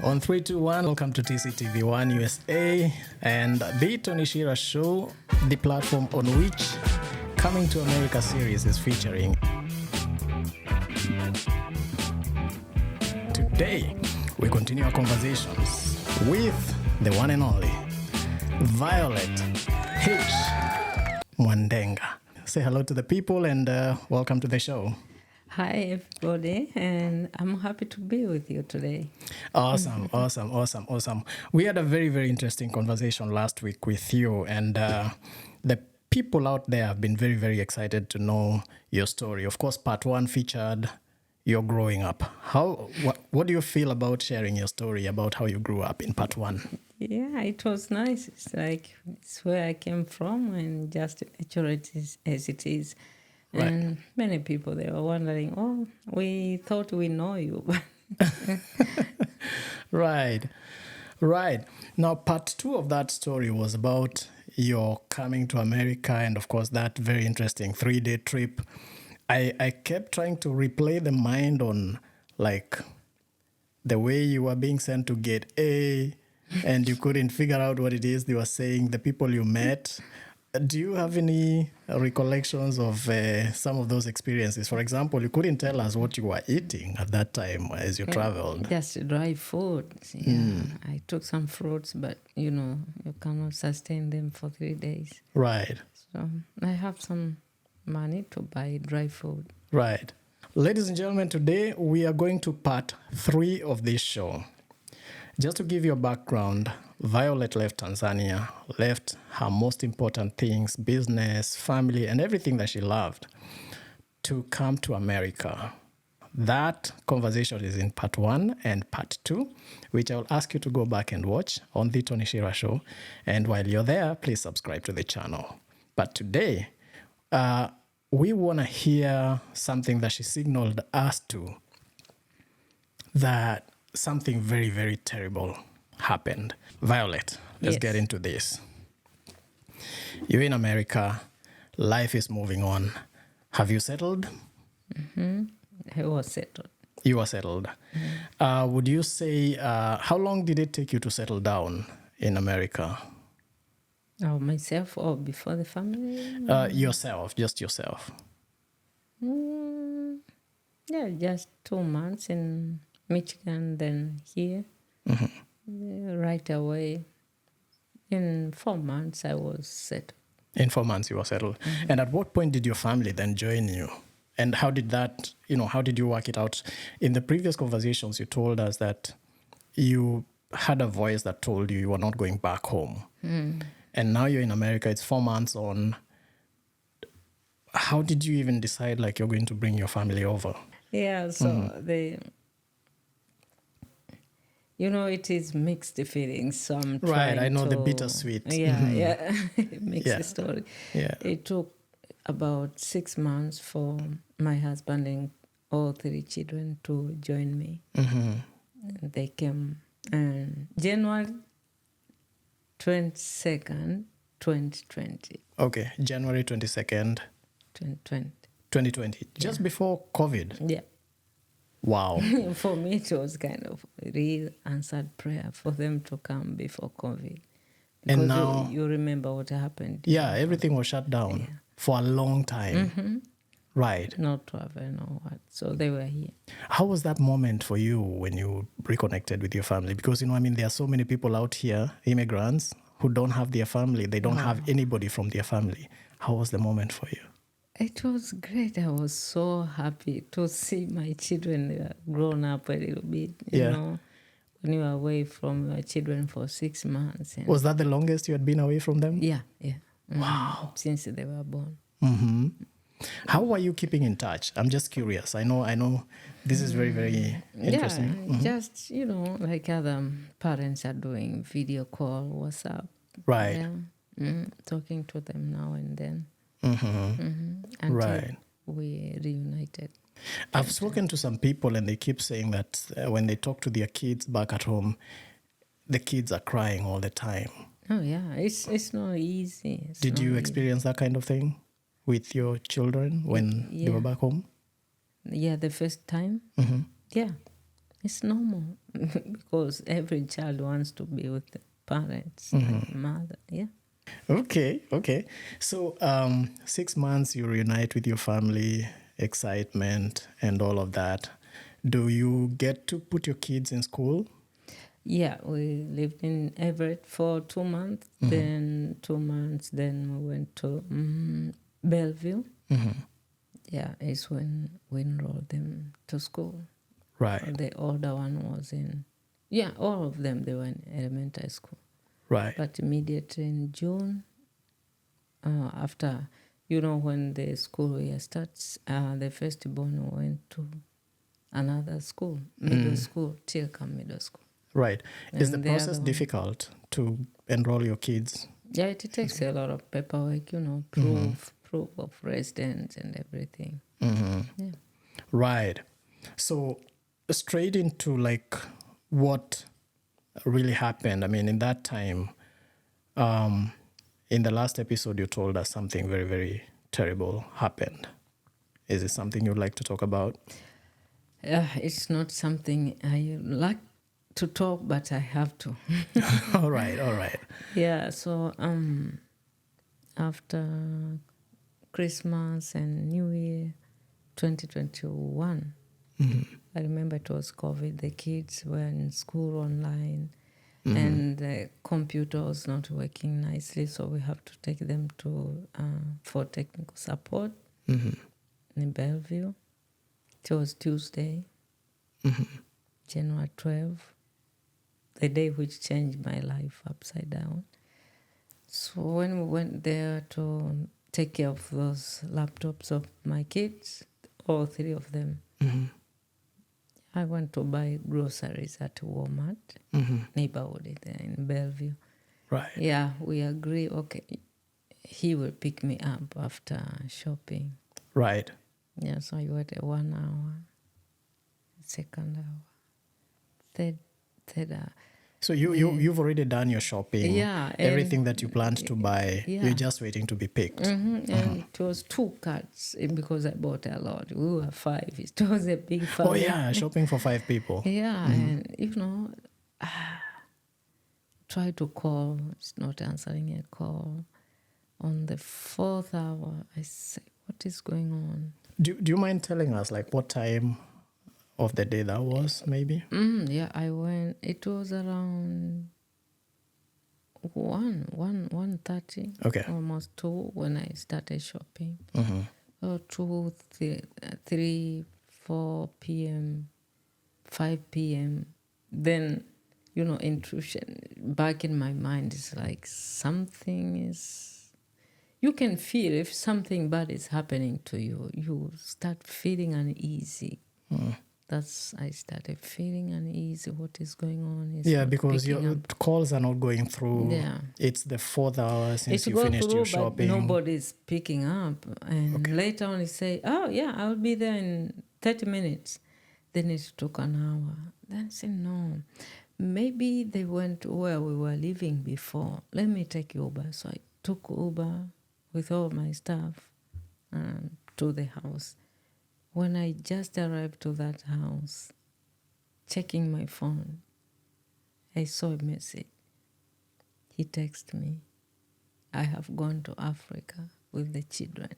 On 3, 2, 1, welcome to TCTV1 USA and the Tony Shira Show, the platform on which Coming to America series is featuring. Today, we continue our conversations with the one and only Violet H. Mwandenga. Say hello to the people and welcome to the show. Hi, everybody, and I'm happy to be with you today. Awesome. We had a very, very interesting conversation last week with you, and the people out there have been very, very excited to know your story. Of course, part 1 featured your growing up. What do you feel about sharing your story about how you grew up in part 1? Yeah, it was nice. It's where I came from, and just natural as it is. Right. And many people, they were wondering, oh, we thought we know you. Right. Now, part 2 of that story was about your coming to America and, of course, that very interesting 3-day trip. I kept trying to replay the mind on, like, the way you were being sent to Gate A and you couldn't figure out what it is they were saying, the people you met. Do you have any recollections of some of those experiences? For example, you couldn't tell us what you were eating at that time as you traveled. Just dry food. Yeah, I took some fruits, but, you cannot sustain them for 3 days. Right. So I have some money to buy dry food. Right. Ladies and gentlemen, today we are going to part 3 of this show. Just to give you a background, Violet left Tanzania, left her most important things, business, family, and everything that she loved to come to America. That conversation is in part 1 and part 2, which I will ask you to go back and watch on the Tony Shira Show. And while you're there, please subscribe to the channel. But today, we want to hear something that she signaled us to, that something very, very terrible happened. Violet, let's get into this. You're in America. Life is moving on. Have you settled? Mm-hmm. I was settled. You were settled. Mm-hmm. Would you say, how long did it take you to settle down in America? Oh, myself or before the family? Yourself, just yourself. Yeah, just 2 months in Michigan, then here. Mm-hmm. Right away. In 4 months, I was settled. In 4 months, you were settled. Mm-hmm. And at what point did your family then join you? And how did that, how did you work it out? In the previous conversations, you told us that you had a voice that told you were not going back home. Mm. And now you're in America, it's 4 months on. How did you even decide, like, you're going to bring your family over? Yeah, so it is mixed feelings. So I'm trying I know to, the bittersweet. Yeah, mixed story. Yeah. It took about 6 months for my husband and all 3 children to join me. Mm-hmm. They came January 22nd, 2020. Okay, January 22nd. 2020. Just before COVID? Yeah. Wow. For me, it was kind of real answered prayer for them to come before COVID. Because and now you remember what happened. Yeah, everything was shut down for a long time. Mm-hmm. Right. Not travel, no what. So they were here. How was that moment for you when you reconnected with your family? Because, there are so many people out here, immigrants, who don't have their family. They don't have anybody from their family. How was the moment for you? It was great. I was so happy to see my children grown up a little bit. You know, when you were away from your children for 6 months. Was that the longest you had been away from them? Yeah. Mm-hmm. Wow. Since they were born. Mm-hmm. How were you keeping in touch? I'm just curious. I know this is very, very interesting. Yeah, just, like other parents are doing, video call, WhatsApp. Right. Yeah. Mm-hmm. Talking to them now and then. Until we reunited. I've spoken to some people and they keep saying that when they talk to their kids back at home, the kids are crying all the time. Oh yeah, it's not easy. Did you experience that kind of thing with your children when they were back home? Yeah, the first time. Mm-hmm. Yeah, It's normal because every child wants to be with the parents and mother. Yeah. Okay. So 6 months you reunite with your family, excitement and all of that. Do you get to put your kids in school? Yeah, we lived in Everett for 2 months. Then 2 months, then we went to Bellevue. Yeah, it's when we enrolled them to school. Right. The older one was in, all of them, they were in elementary school. Right. But immediately in June, after, when the school year starts, the firstborn went to another school, middle school, Tilcom Middle School. Right. Is the And process other one, difficult to enroll your kids? yeah, it takes a lot of paperwork, proof of residence and everything. Yeah. Right. So straight into like what really happened. I mean, in that time, in the last episode, you told us something very, very terrible happened. Is it something you'd like to talk about? It's not something I like to talk, but I have to. All right. Yeah, so after Christmas and New Year 2021, I remember it was COVID. The kids were in school online and the computer was not working nicely, so we have to take them to for technical support in Bellevue. It was Tuesday, January 12, the day which changed my life upside down. So when we went there to take care of those laptops of my kids, all three of them, I went to buy groceries at Walmart, neighborhood there in Bellevue. Right. Yeah, we agree, okay, he will pick me up after shopping. Right. Yeah, so I waited 1 hour, second hour, third hour. So you've already done your shopping. Yeah, Everything that you planned to buy, yeah. you're just waiting to be picked. And it was 2 carts because I bought a lot. We were 5. It was a big family. Oh yeah, shopping for 5 people. Yeah, and try to call. It's not answering a call. On the 4th hour, I say, what is going on? Do you mind telling us like what time of the day that was, maybe? Yeah, I went. It was around 1:30. Okay. Almost 2 when I started shopping. 2, 3, 4 p.m., 5 p.m. Then, intrusion back in my mind is like something is. You can feel if something bad is happening to you, you start feeling uneasy. I started feeling uneasy. What is going on? Yeah, because your calls are not going through. Yeah. It's the 4th hour since you going finished through, your shopping. but nobody's picking up. And later on, he say, "Oh yeah, I'll be there in 30 minutes." Then it took an hour. Then I said, "No, maybe they went where we were living before. Let me take Uber." So I took Uber with all my stuff to the house. When I just arrived to that house, checking my phone, I saw a message. He texted me, "I have gone to Africa with the children.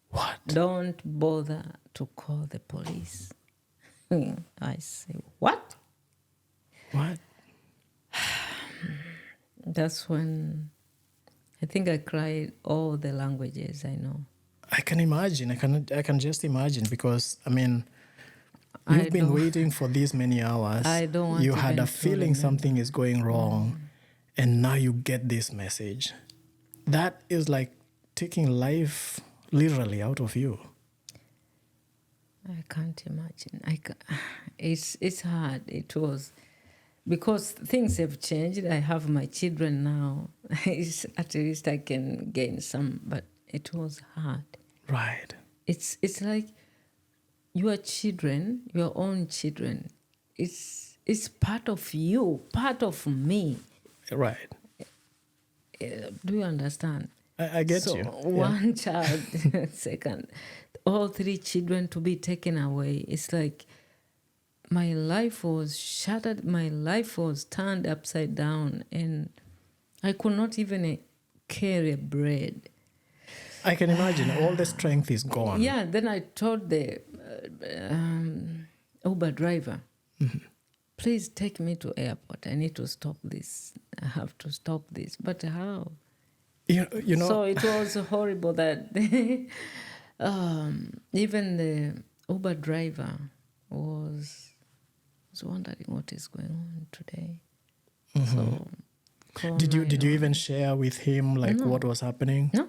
What? Don't bother to call the police." I say, what? What? That's when I think I cried all the languages I know. I can imagine. I can just imagine because, I mean, you've been waiting for these many hours. I don't want You to had even a feeling remember. something is going wrong, and now you get this message. That is like taking life literally out of you. I can't imagine. It's hard. It was because things have changed. I have my children now. At least I can gain some, but it was hard. Right. It's like your children, your own children. It's part of you, part of me. Right. Do you understand? I get so you. One child, second, all 3 children to be taken away. It's like my life was shattered. My life was turned upside down, and I could not even carry bread. I can imagine all the strength is gone. Yeah, then I told the Uber driver, please take me to airport. I need to stop this. I have to stop this. But how? You know. So it was horrible that even the Uber driver was wondering what is going on today. So Did you even share with him what was happening? No,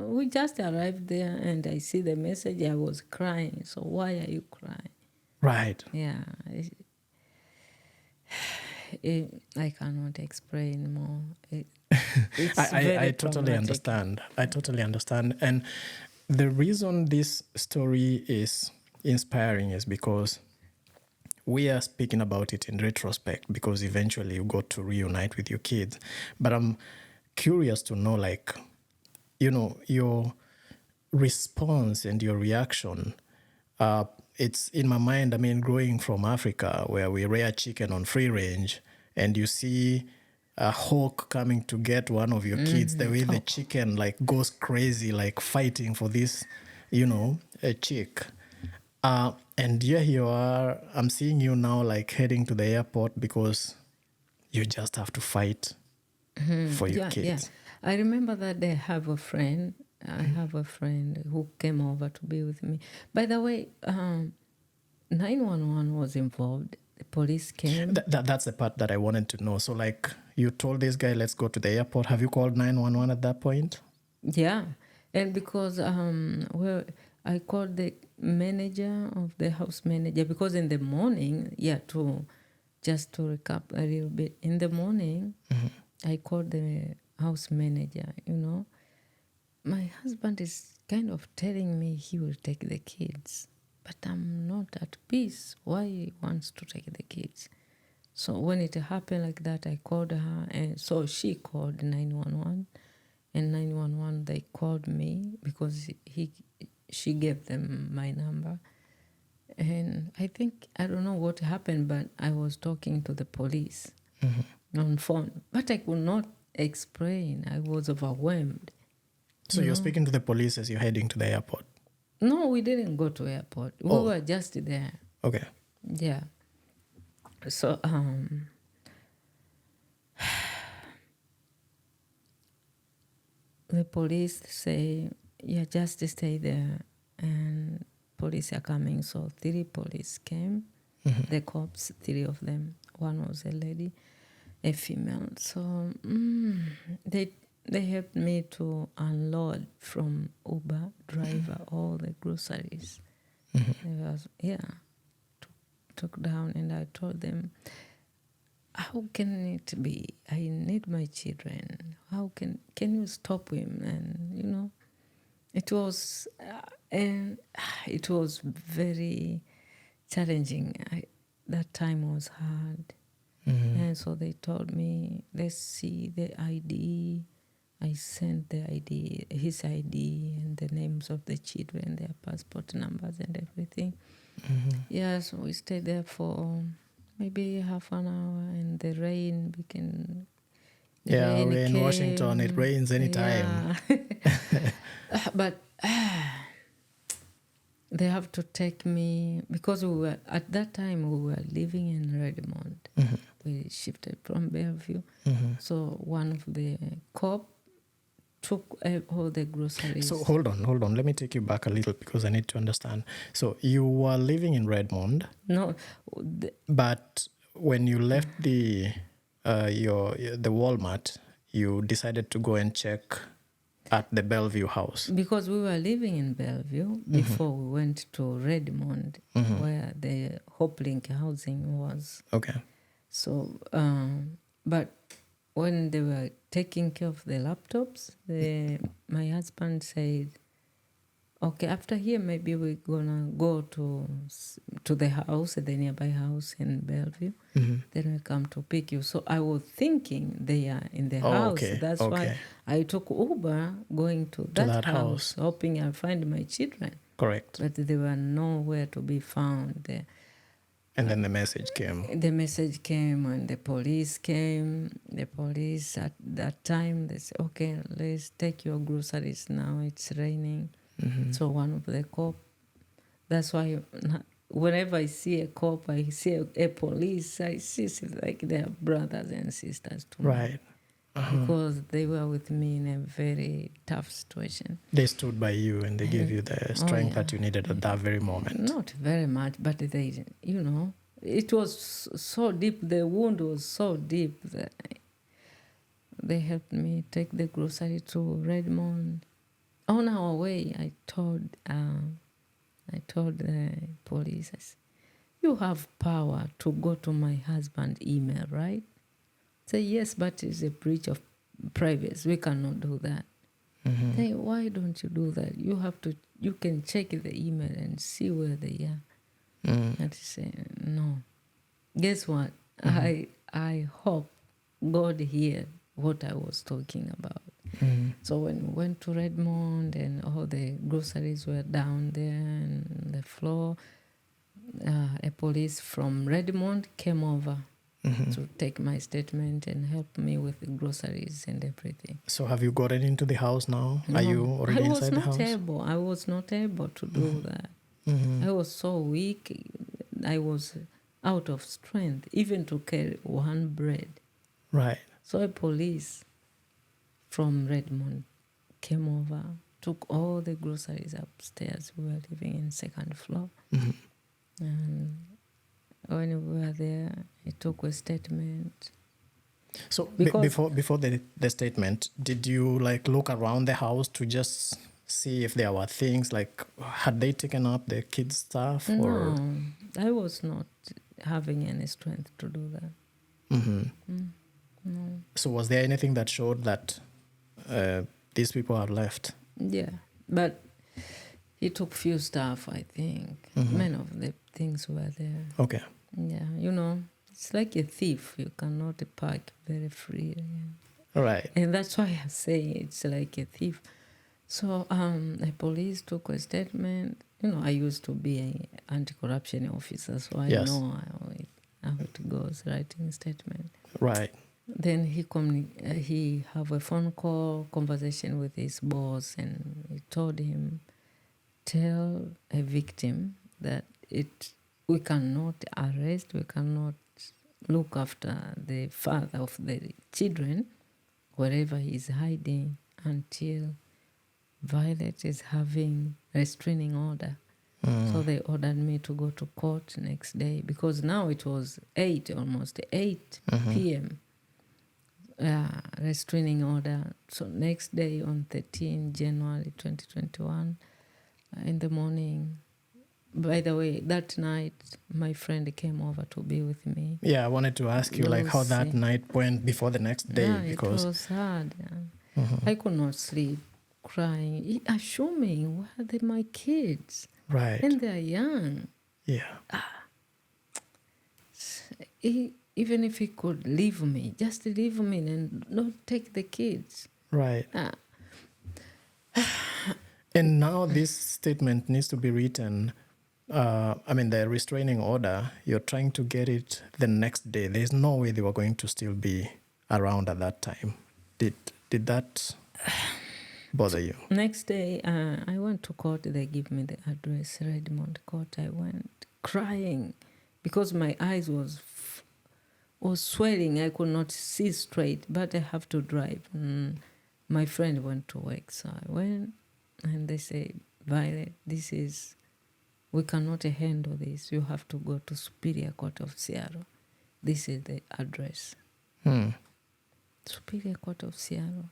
we just arrived there and I see the message. I was crying. So why are you crying? Right. Yeah. I cannot explain more. I totally understand. I totally understand. And the reason this story is inspiring is because we are speaking about it in retrospect, because eventually you got to reunite with your kids. But I'm curious to know, your response and your reaction. It's in my mind, growing from Africa, where we rear chicken on free range, and you see a hawk coming to get one of your kids, the way the chicken goes crazy, fighting for this, a chick. And here you are, I'm seeing you now heading to the airport because you just have to fight for your kids. Yeah. I remember that I have a friend. I have a friend who came over to be with me. By the way, 911 was involved. The police came. That's the part that I wanted to know. So you told this guy, let's go to the airport. Have you called 911 at that point? Yeah. And because I called the manager of the house manager, because in the morning, just to recap a little bit, in the morning, I called the house manager, My husband is kind of telling me he will take the kids, but I'm not at peace. Why he wants to take the kids? So when it happened like that, I called her, and so she called 911, and 911, they called me because she gave them my number. And I don't know what happened, but I was talking to the police on phone, but I could not explain. I was overwhelmed. So you're speaking to the police as you're heading to the airport? No, we didn't go to airport. We were just there. Okay. Yeah. So the police say, just stay there, and police are coming. So 3 police came, the cops, 3 of them. One was a lady, a female. So they helped me to unload from Uber driver all the groceries. Took down, and I told them, how can it be? I need my children. How can you stop him? And it was very challenging. That time was hard, and so they told me, let's see the ID. I sent the ID, his ID, and the names of the children, their passport numbers, and everything. So we stayed there for maybe half an hour, and the rain began. We're in Washington, it rains anytime. Yeah. But they have to take me, because at that time we were living in Redmond. We shifted from Bellevue. So one of the cops took all the groceries. So hold on. Let me take you back a little, because I need to understand. So you were living in Redmond. No. But when you left the Walmart, you decided to go and check at the Bellevue house. Because we were living in Bellevue before we went to Redmond, where the Hoplink housing was. Okay. So, but when they were taking care of the laptops, my husband said, okay, after here, maybe we're gonna go to the house, the nearby house in Bellevue. Then we come to pick you. So I was thinking they are in the house. Okay. That's why I took Uber going to that house, hoping I'll find my children. Correct. But they were nowhere to be found there. And then the message came. The message came and the police came. The police at that time, they said, okay, let's take your groceries now. It's raining. So one of the cop, that's why whenever I see a cop, I see a police, I see it's like they're brothers and sisters to me. Right. Because they were with me in a very tough situation. They stood by you and they gave you the strength that you needed at that very moment. Not very much, but they, it was so deep. The wound was so deep that they helped me take the grocery to Redmond. On our way, I told the police, I said, you have power to go to my husband's email, right? Say, yes, but it's a breach of privacy. We cannot do that. Say, why don't you do that? You can check the email and see where they are. And he said, no. Guess what? I hope God heard what I was talking about. So when we went to Redmond and all the groceries were down there on the floor, a police from Redmond came over to take my statement and help me with the groceries and everything. So have you gotten into the house now? No, Are you already inside the house? I was not able to do that. I was so weak. I was out of strength, even to carry one bread. Right. So a police from Redmond came over, took all the groceries upstairs. We were living in second floor. And when we were there, he took a statement. So before the statement, did you look around the house to just see if there were things had they taken up the kids' stuff? Or? No, I was not having any strength to do that. No. So was there anything that showed that these people have left? Yeah, but he took few stuff, I think. Many of the things were there. Okay. Yeah, it's like a thief. You cannot park very freely. Right. And that's why I say it's like a thief. So the police took a statement. I used to be an anti-corruption officer, so I know how it goes, writing statement. Right. Then he have a phone call conversation with his boss, and he told him, tell a victim that we cannot arrest, we cannot look after the father of the children wherever he is hiding until Violet is having restraining order. So they ordered me to go to court next day, because now it was almost 8 p.m. Restraining order. So next day on 13 January 2021, in the morning. By the way, that night, my friend came over to be with me. Yeah, I wanted to ask you how that night went before the next day. Yeah, because it was hard. Yeah. I could not sleep, crying, assuming, where are my kids? Right. And they're young. Yeah. Even if he could leave me, just leave me and not take the kids. Right. And now this statement needs to be written. The restraining order, you're trying to get it the next day. There's no way they were going to still be around at that time. Did that bother you? Next day, I went to court. They give me the address, Redmond Court. I went crying because my eyes was swelling. I could not see straight, but I have to drive. My friend went to work, so I went, and they said, Violet, we cannot handle this. You have to go to Superior Court of Seattle. This is the address. Superior Court of Seattle.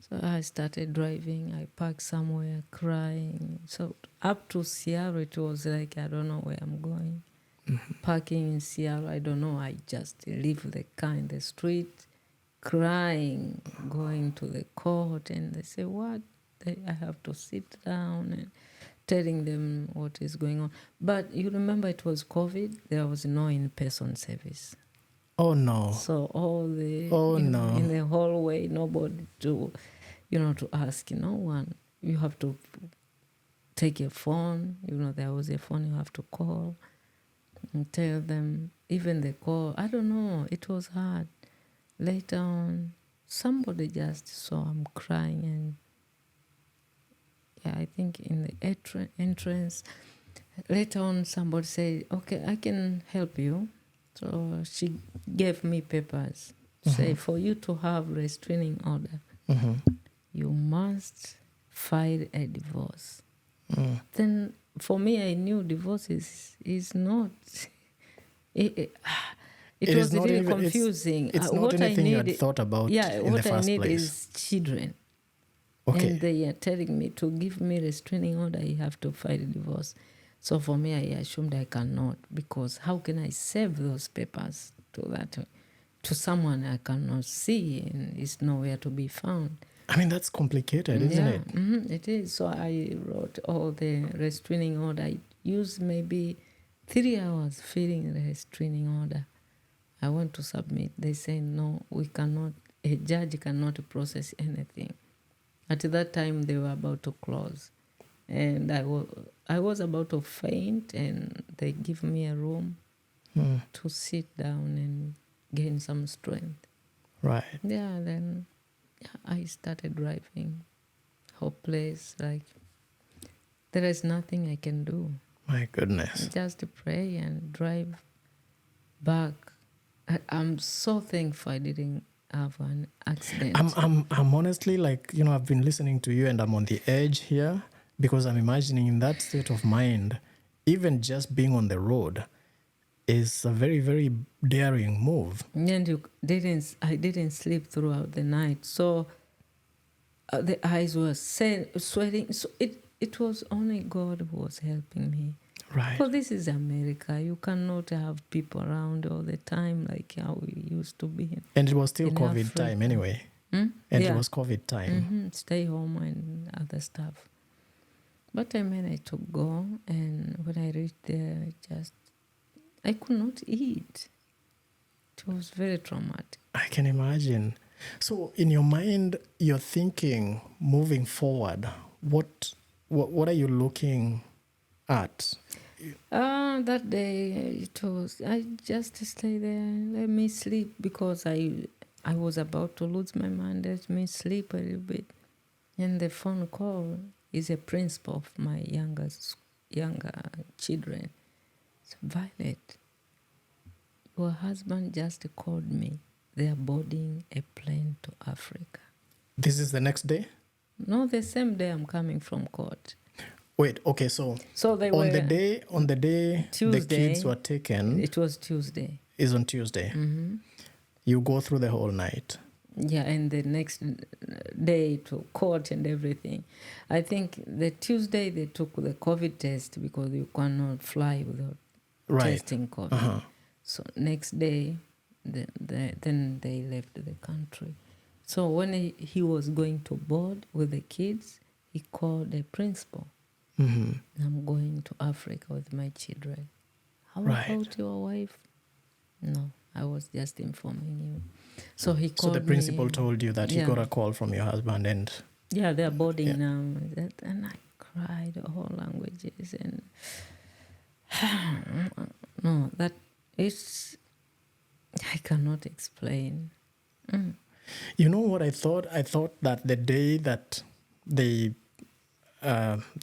So I started driving. I parked somewhere crying. So up to Seattle, it was like, I don't know where I'm going. Parking in Seattle, I don't know. I just leave the car in the street, crying, going to the court. And they say, what? I have to sit down and telling them what is going on. But you remember it was COVID. There was no in-person service. Oh, no. So all no. in the hallway, nobody to ask, no one. You have to take a phone. There was a phone you have to call. and tell them, even the call, I don't know, it was hard. Later on, somebody just saw I'm crying, and yeah, I think in the entrance, later on somebody said, okay, I can help you. So she gave me papers, say for you to have restraining order, you must file a divorce. Then for me, I knew divorce is not. It was is not really even confusing. it's not What I anything you had need, thought about in the what I first need place. is children. Okay. And they are telling me to give me restraining order, I have to file a divorce. So for me, I assumed I cannot, because how can I save those papers to someone I cannot see and is nowhere to be found? I mean, that's complicated, isn't it? It is. So I wrote all the restraining order. I used maybe 3 hours filling the restraining order. I want to submit. They say, no, we cannot, a judge cannot process anything. At that time, they were about to close. And I was about to faint, and they give me a room to sit down and gain some strength. Right. Yeah, then I started driving. Hopeless, like there is nothing I can do. My goodness. Just to pray and drive back. I'm so thankful I didn't have an accident. I'm honestly, like, you know, I've been listening to you and I'm on the edge here, because I'm imagining in that state of mind, even just being on the road is a very, very daring move. And I didn't sleep throughout the night. So the eyes were sweating. So it was only God who was helping me. Right. Because this is America. You cannot have people around all the time like how we used to be. And it was still in COVID Africa. time anyway. And it was COVID time. Stay home and other stuff. But I managed to go, and when I reached there, I could not eat. It was very traumatic. I can imagine. So in your mind, you're thinking moving forward, what are you looking at? That day I just stay there, let me sleep, because I was about to lose my mind. Let me sleep a little bit. And the phone call is a principal of my younger children. It's Violet, your husband just called me. They are boarding a plane to Africa. This is the next day? No, the same day I'm coming from court. Wait, okay, so they on were the day Tuesday, the kids were taken, it was Tuesday. Is on Tuesday. You go through the whole night. Yeah, and the next day to court and everything. I think the Tuesday they took the COVID test, because you cannot fly without testing COVID. So next day, then they left the country. So when he was going to board with the kids, he called the principal. I'm going to Africa with my children. How about your wife? No, I was just informing you. So he called me. So the principal told you that you got a call from your husband and... Yeah, they're boarding now. And I cried all languages. And no, that is... I cannot explain. You know what I thought? I thought that the day that the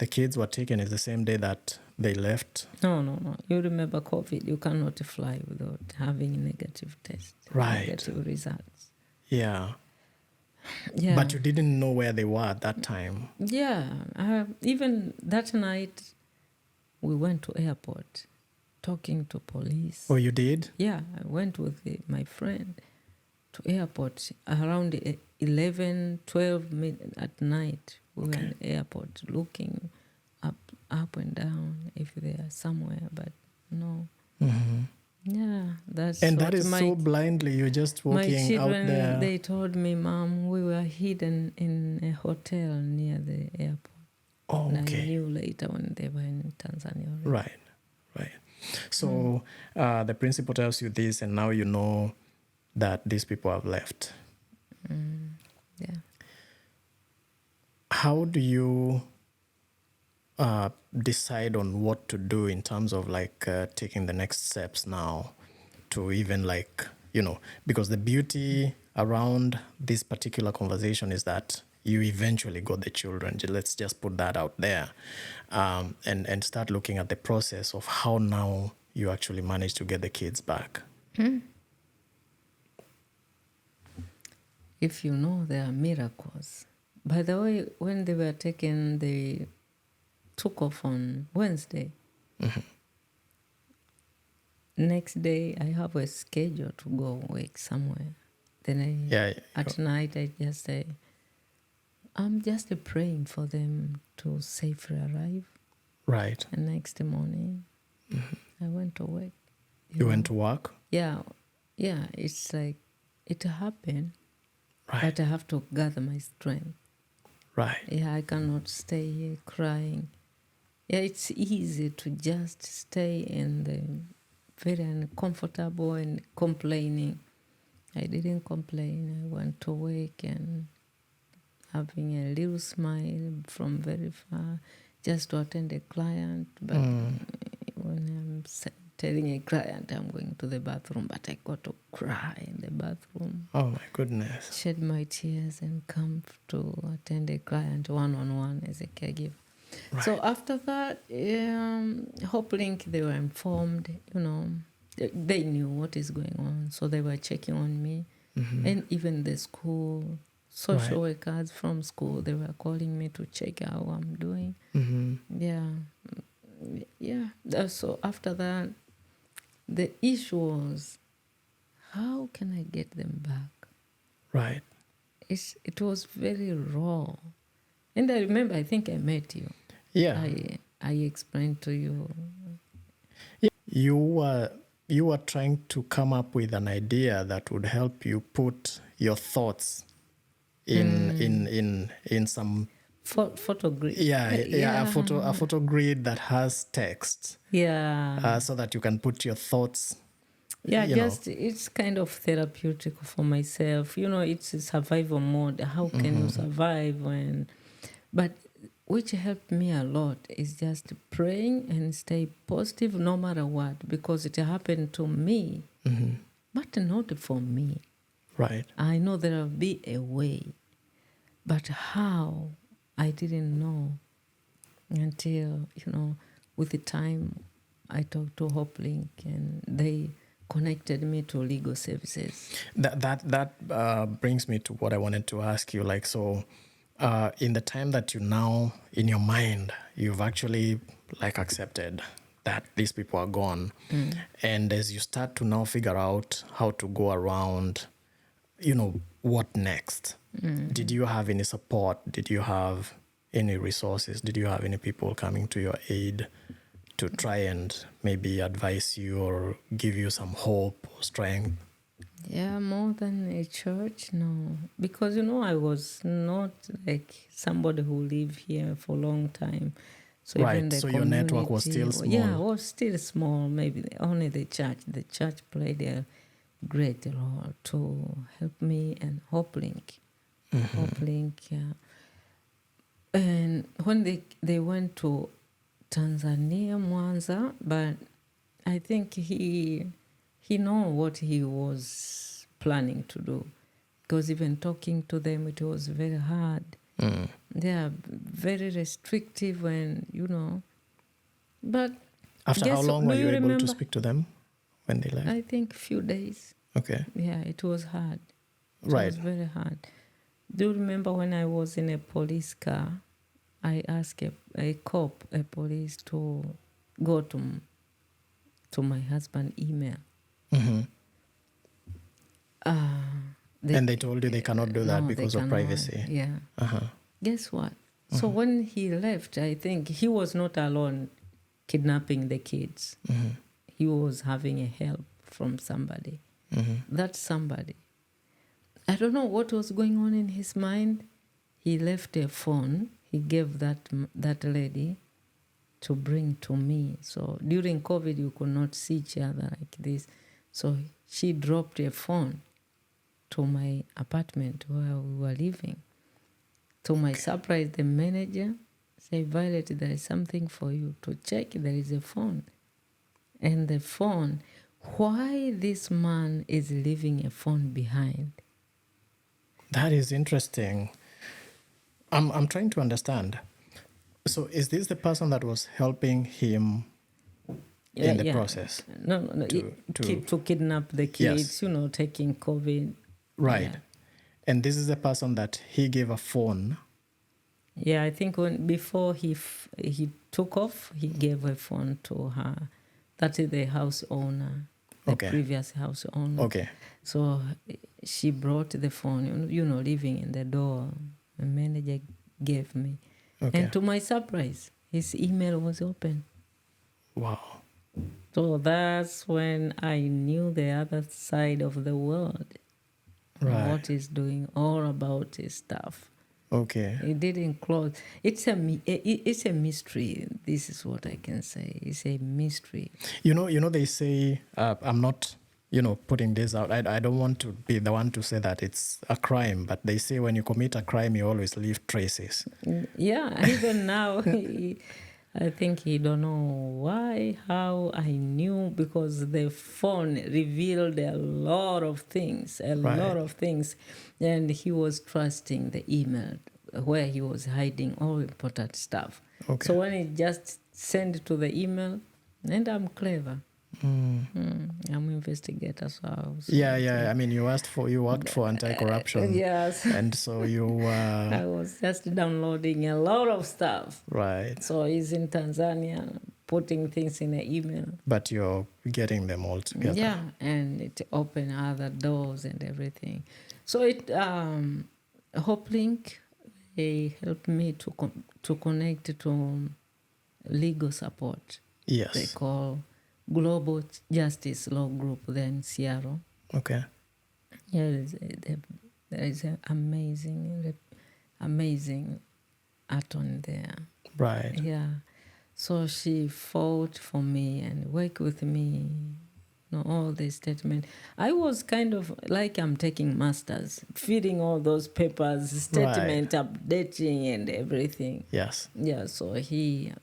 kids were taken is the same day that they left. No. You remember COVID. You cannot fly without having a negative test. Right. Negative results. Yeah. Yeah. But you didn't know where they were at that time. Yeah. Even that night, we went to airport talking to police. Oh, you did? Yeah. I went with my friend to airport around 11, 12 minutes at night. We were in the airport looking up and down if they are somewhere, but no. Yeah, that's... And that is so blindly, you're just walking my children, out there. They told me, Mom, we were hidden in a hotel near the airport. Oh, and okay. I knew later when they were in Tanzania already. Right. So the principal tells you this, and now you know that these people have left. Yeah. How do you... decide on what to do in terms of like taking the next steps now to even like, because the beauty around this particular conversation is that you eventually got the children. Let's just put that out there, and start looking at the process of how now you actually managed to get the kids back. If you know, there are miracles. By the way, when they were taken, they took off on Wednesday. Next day, I have a schedule to go work somewhere. Then at night, I just say, I'm just praying for them to safely arrive. Right. And next morning, I went to work. You went to work? Yeah. It's like it happened, Right. but I have to gather my strength. Right. Yeah, I cannot stay here crying. Yeah, it's easy to just stay in the very uncomfortable and complaining. I didn't complain. I went to work and having a little smile from very far just to attend a client. But when I'm telling a client I'm going to the bathroom, but I got to cry in the bathroom. Oh my goodness. Shed my tears and come to attend a client one-on-one as a caregiver. Right. So after that, HopeLink, they were informed, they knew what is going on. So they were checking on me. And even the school, social workers from school, they were calling me to check how I'm doing. So after that, the issue was, how can I get them back? Right. It was very raw. And I remember, I think I met you. Yeah. I explained to you. Yeah. You were trying to come up with an idea that would help you put your thoughts in some photo grid. A photo grid that has text. Yeah. So that you can put your thoughts. Yeah, it's kind of therapeutic for myself. It's a survival mode. How can you survive but which helped me a lot is just praying and stay positive no matter what, because it happened to me, but not for me. Right. I know there will be a way, but how, I didn't know until, with the time I talked to HopeLink and they connected me to legal services. That brings me to what I wanted to ask you. Like, so in the time that you now, in your mind, you've actually like accepted that these people are gone. And as you start to now figure out how to go around, what next? Did you have any support? Did you have any resources? Did you have any people coming to your aid to try and maybe advise you or give you some hope or strength? Yeah, more than a church, no. Because, I was not like somebody who lived here for a long time. So right, even the so your network was still small. Yeah, it was still small. Maybe only the church. The church played a great role to help me, and HopeLink. HopeLink, yeah. And when they went to Tanzania, Mwanza, but I think he know what he was planning to do, because even talking to them, it was very hard. They are very restrictive and, but after how long were you able to speak to them when they left? I think a few days. Okay. Yeah, it was hard. It right. was very hard. Do you remember when I was in a police car, I asked a cop, a police, to go to my husband's email. And they told you they cannot do that because of privacy. Yeah. Guess what? So when he left, I think he was not alone kidnapping the kids. He was having a help from somebody. That somebody, I don't know what was going on in his mind. He left a phone. He gave that lady to bring to me. So during COVID, you could not see each other like this. So she dropped a phone to my apartment where we were living. To my surprise, the manager say, Violet, there is something for you to check. There is a phone. And the phone, why this man is leaving a phone behind? That is interesting. I'm trying to understand. So is this the person that was helping him in the process? No, to kidnap the kids, Yes. taking COVID. Right. Yeah. And this is the person that he gave a phone. Yeah, I think before he took off, he gave a phone to her. That is the house owner, the previous house owner. Okay. So she brought the phone, leaving in the door. The manager gave me. Okay. And to my surprise, his email was open. Wow. So that's when I knew the other side of the world. Right. What he's doing, all about his stuff. Okay. It didn't close. It's a mystery. This is what I can say. It's a mystery. They say, I'm not, putting this out. I don't want to be the one to say that it's a crime, but they say when you commit a crime, you always leave traces. Yeah, even now, I think he don't know why, how I knew, because the phone revealed a lot of things, lot of things. And he was trusting the email where he was hiding all important stuff. Okay. So when he just sent to the email, and I'm clever. I'm investigator, so Yeah. I mean, you worked for anti-corruption. Yes. And so you... I was just downloading a lot of stuff. Right. So he's in Tanzania, putting things in an email. But you're getting them all together. Yeah, and it opened other doors and everything. So HopeLink, they helped me to connect to legal support. Yes. They call Global Justice Law Group there in Seattle. Okay. Yeah, there is an amazing attorney there. Right. Yeah. So she fought for me and worked with me. All the statement. I was kind of like I'm taking masters, feeding all those papers, statement, updating and everything. Yes. Yeah, so she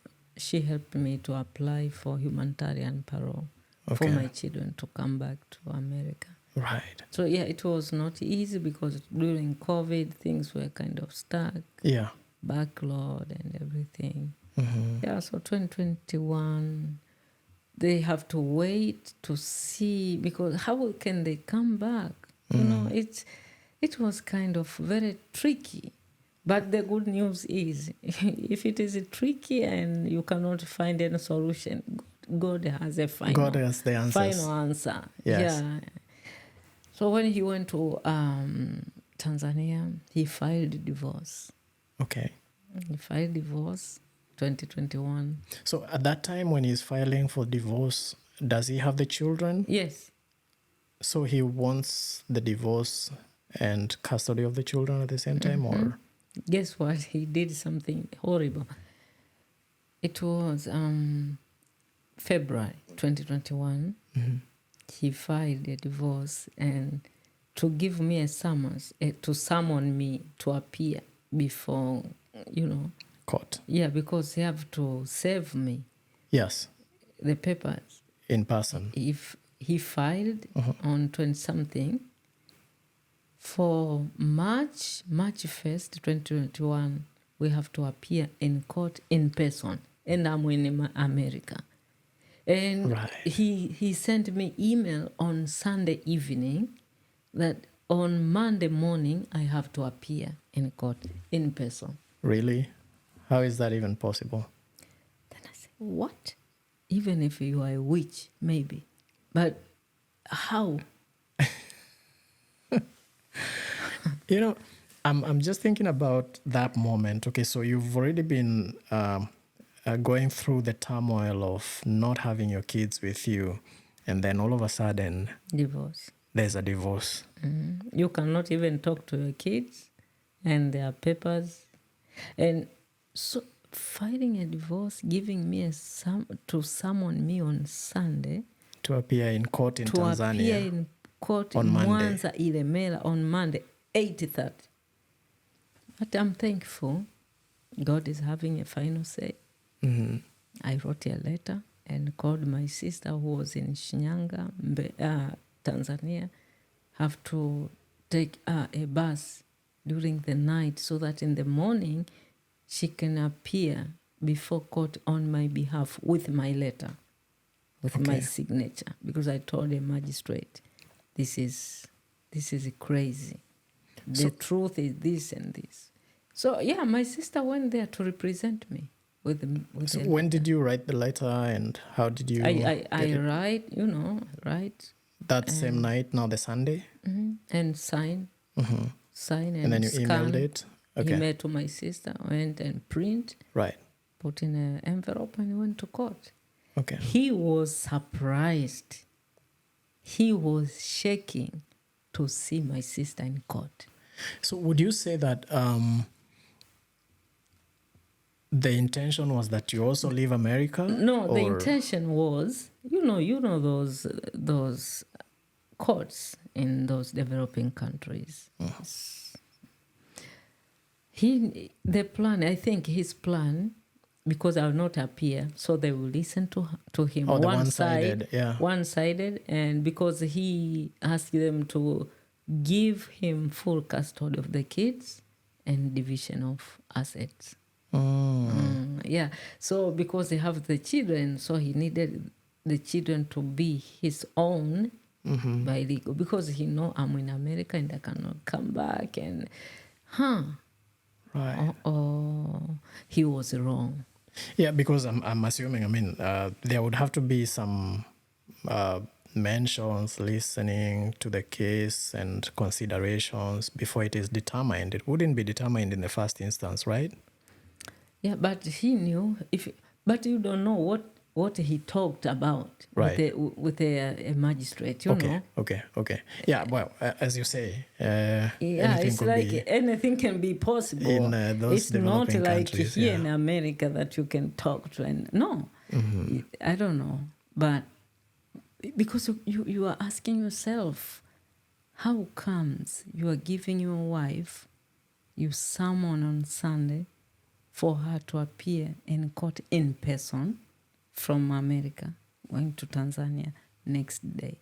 helped me to apply for humanitarian parole for my children to come back to America. Right. So yeah, it was not easy because during COVID things were kind of stuck. Yeah. Backlog and everything. Mm-hmm. Yeah, so 2021, they have to wait to see, because how can they come back? It was kind of very tricky. But the good news is, if it is tricky and you cannot find any solution, God has a final answer. Yes. Yeah. So when he went to Tanzania, he filed divorce. Okay. He filed divorce 2021. So at that time when he's filing for divorce, does he have the children? Yes. So he wants the divorce and custody of the children at the same time, or? Guess what? He did something horrible. It was February 2021. Mm-hmm. He filed a divorce and to give me a summons, to summon me to appear before, court. Yeah, because he have to save me. Yes. The papers. In person. If he filed on 20-something, for March 1st, 2021, we have to appear in court in person. And I'm in America. And he sent me email on Sunday evening that on Monday morning I have to appear in court in person. Really? How is that even possible? Then I said, what? Even if you are a witch, maybe. But how? I'm just thinking about that moment. Okay, so you've already been going through the turmoil of not having your kids with you, and then all of a sudden... Divorce. There's a divorce. Mm-hmm. You cannot even talk to your kids, and their papers. And so filing a divorce, giving me to summon me on Sunday. To appear in court in Tanzania. To appear in court on in Monday. Mwanza, Ilemela on Monday, 8:30. But I'm thankful God is having a final say. Mm-hmm. I wrote a letter and called my sister who was in Shinyanga, Tanzania, have to take a bus during the night so that in the morning she can appear before court on my behalf with my letter, with my signature, because I told the magistrate, this is crazy. The truth is this and this. So yeah, my sister went there to represent me with So a when letter. did you write the letter and how did you I get it? write That same night, now the Sunday? and sign And then and you emailed scan, it? Okay. email to my sister, went and print, Right. put in an envelope and went to court. Okay. He was surprised. He was shaking to see my sister in court. So would you say that the intention was that you also leave America? No, the or- intention was, those courts in those developing countries. The plan, I think his plan, because I will not appear, so they will listen to him. Oh, the one-sided, one-sided, and because he asked them to give him full custody of the kids and division of assets. Yeah, so because they have the children, so he needed the children to be his own by legal, because he know I'm in America and I cannot come back, and Right. he was wrong. Yeah, because I'm assuming, I mean, there would have to be some mentions, listening to the case and considerations before it is determined. It wouldn't be determined in the first instance, right? Yeah, but he knew but you don't know what he talked about Right. with a magistrate, you know. Okay. Yeah, well, as you say, Yeah, anything it's could like be anything can be possible. in those It's not developing like countries, here yeah. in America that you can talk to, and no, I don't know, but because you are asking yourself, how comes you are giving your wife, you summon on Sunday for her to appear in court in person from America, going to Tanzania next day.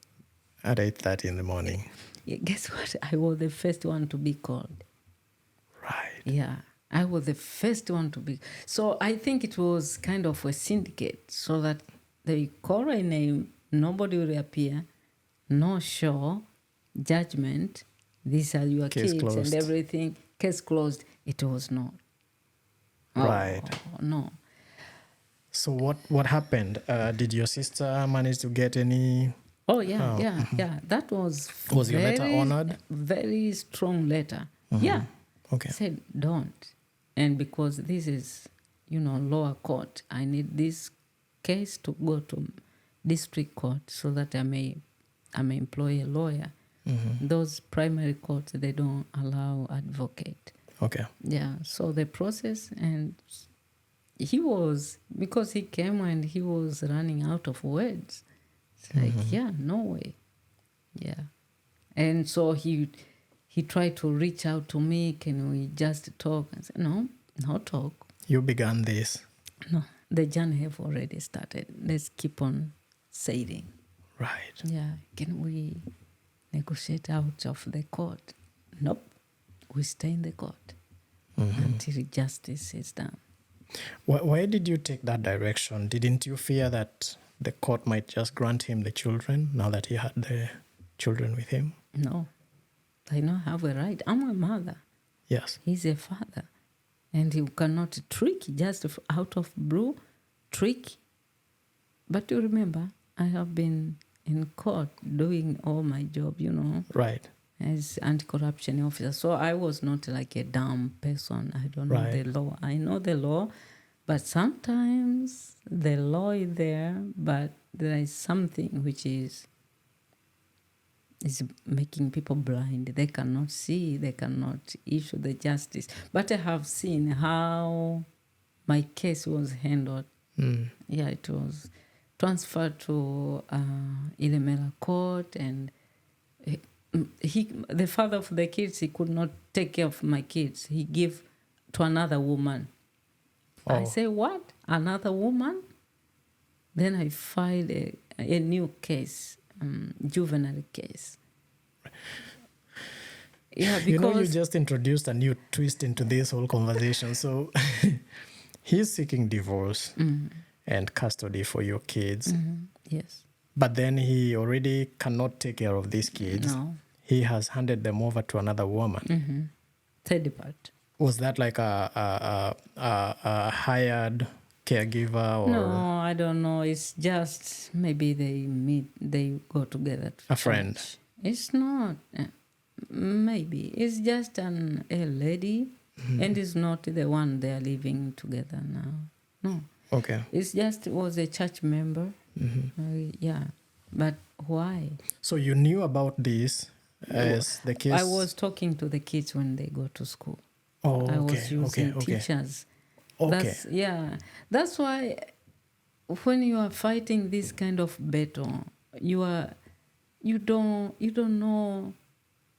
At 8:30 in the morning. Yeah, guess what? I was the first one to be called. Right. Yeah, I was the first one to be. So I think it was kind of a syndicate, so that they call a name, nobody will appear, no show, judgment, these are your Case kids closed. and everything, case closed. It was not. Right. Oh, no. So what happened? Did your sister manage to get any? Oh, yeah. That was Your letter honored? Very strong letter. Yeah. Okay. Said don't. And because this is, lower court, I need this case to go to district court so that I may employ a lawyer. Those primary courts, they don't allow advocate. Okay. Yeah. So the process, and he was, because he came and he was running out of words. It's like, yeah, no way. Yeah. And so he tried to reach out to me. Can we just talk? I said, no talk. You began this. No, the journey have already started. Let's keep on sailing. Right. Yeah. Can we negotiate out of the court? Nope. We stay in the court until justice is done. Why did you take that direction? Didn't you fear that the court might just grant him the children now that he had the children with him? No. I don't have a right. I'm a mother. Yes. He's a father. And you cannot trick just out of blue, trick. But you remember, I have been in court doing all my job, Right. as anti-corruption officer. So I was not like a dumb person. I don't know the law. I know the law, but sometimes the law is there, but there is something which is making people blind. They cannot see, they cannot issue the justice. But I have seen how my case was handled. Yeah, it was transferred to Ilemela Court, and the father of the kids, he could not take care of my kids. He gave to another woman. I Oh. say, what? Another woman? Then I filed a new case, juvenile case. Yeah, because... You know, you just introduced a new twist into this whole conversation. So he's seeking divorce and custody for your kids. Yes. But then he already cannot take care of these kids. No. He has handed them over to another woman. Third part. Was that like a hired caregiver or No, I don't know. It's just maybe they go together to a friend? church. It's not. Maybe. It's just a lady, and it's not the one they are living together now. No. Okay. It's just was a church member. Yeah. But why? So you knew about this as the case? I was talking to the kids when they go to school. Oh, okay. I was using okay. teachers. Okay. That's why when you are fighting this kind of battle, you don't know.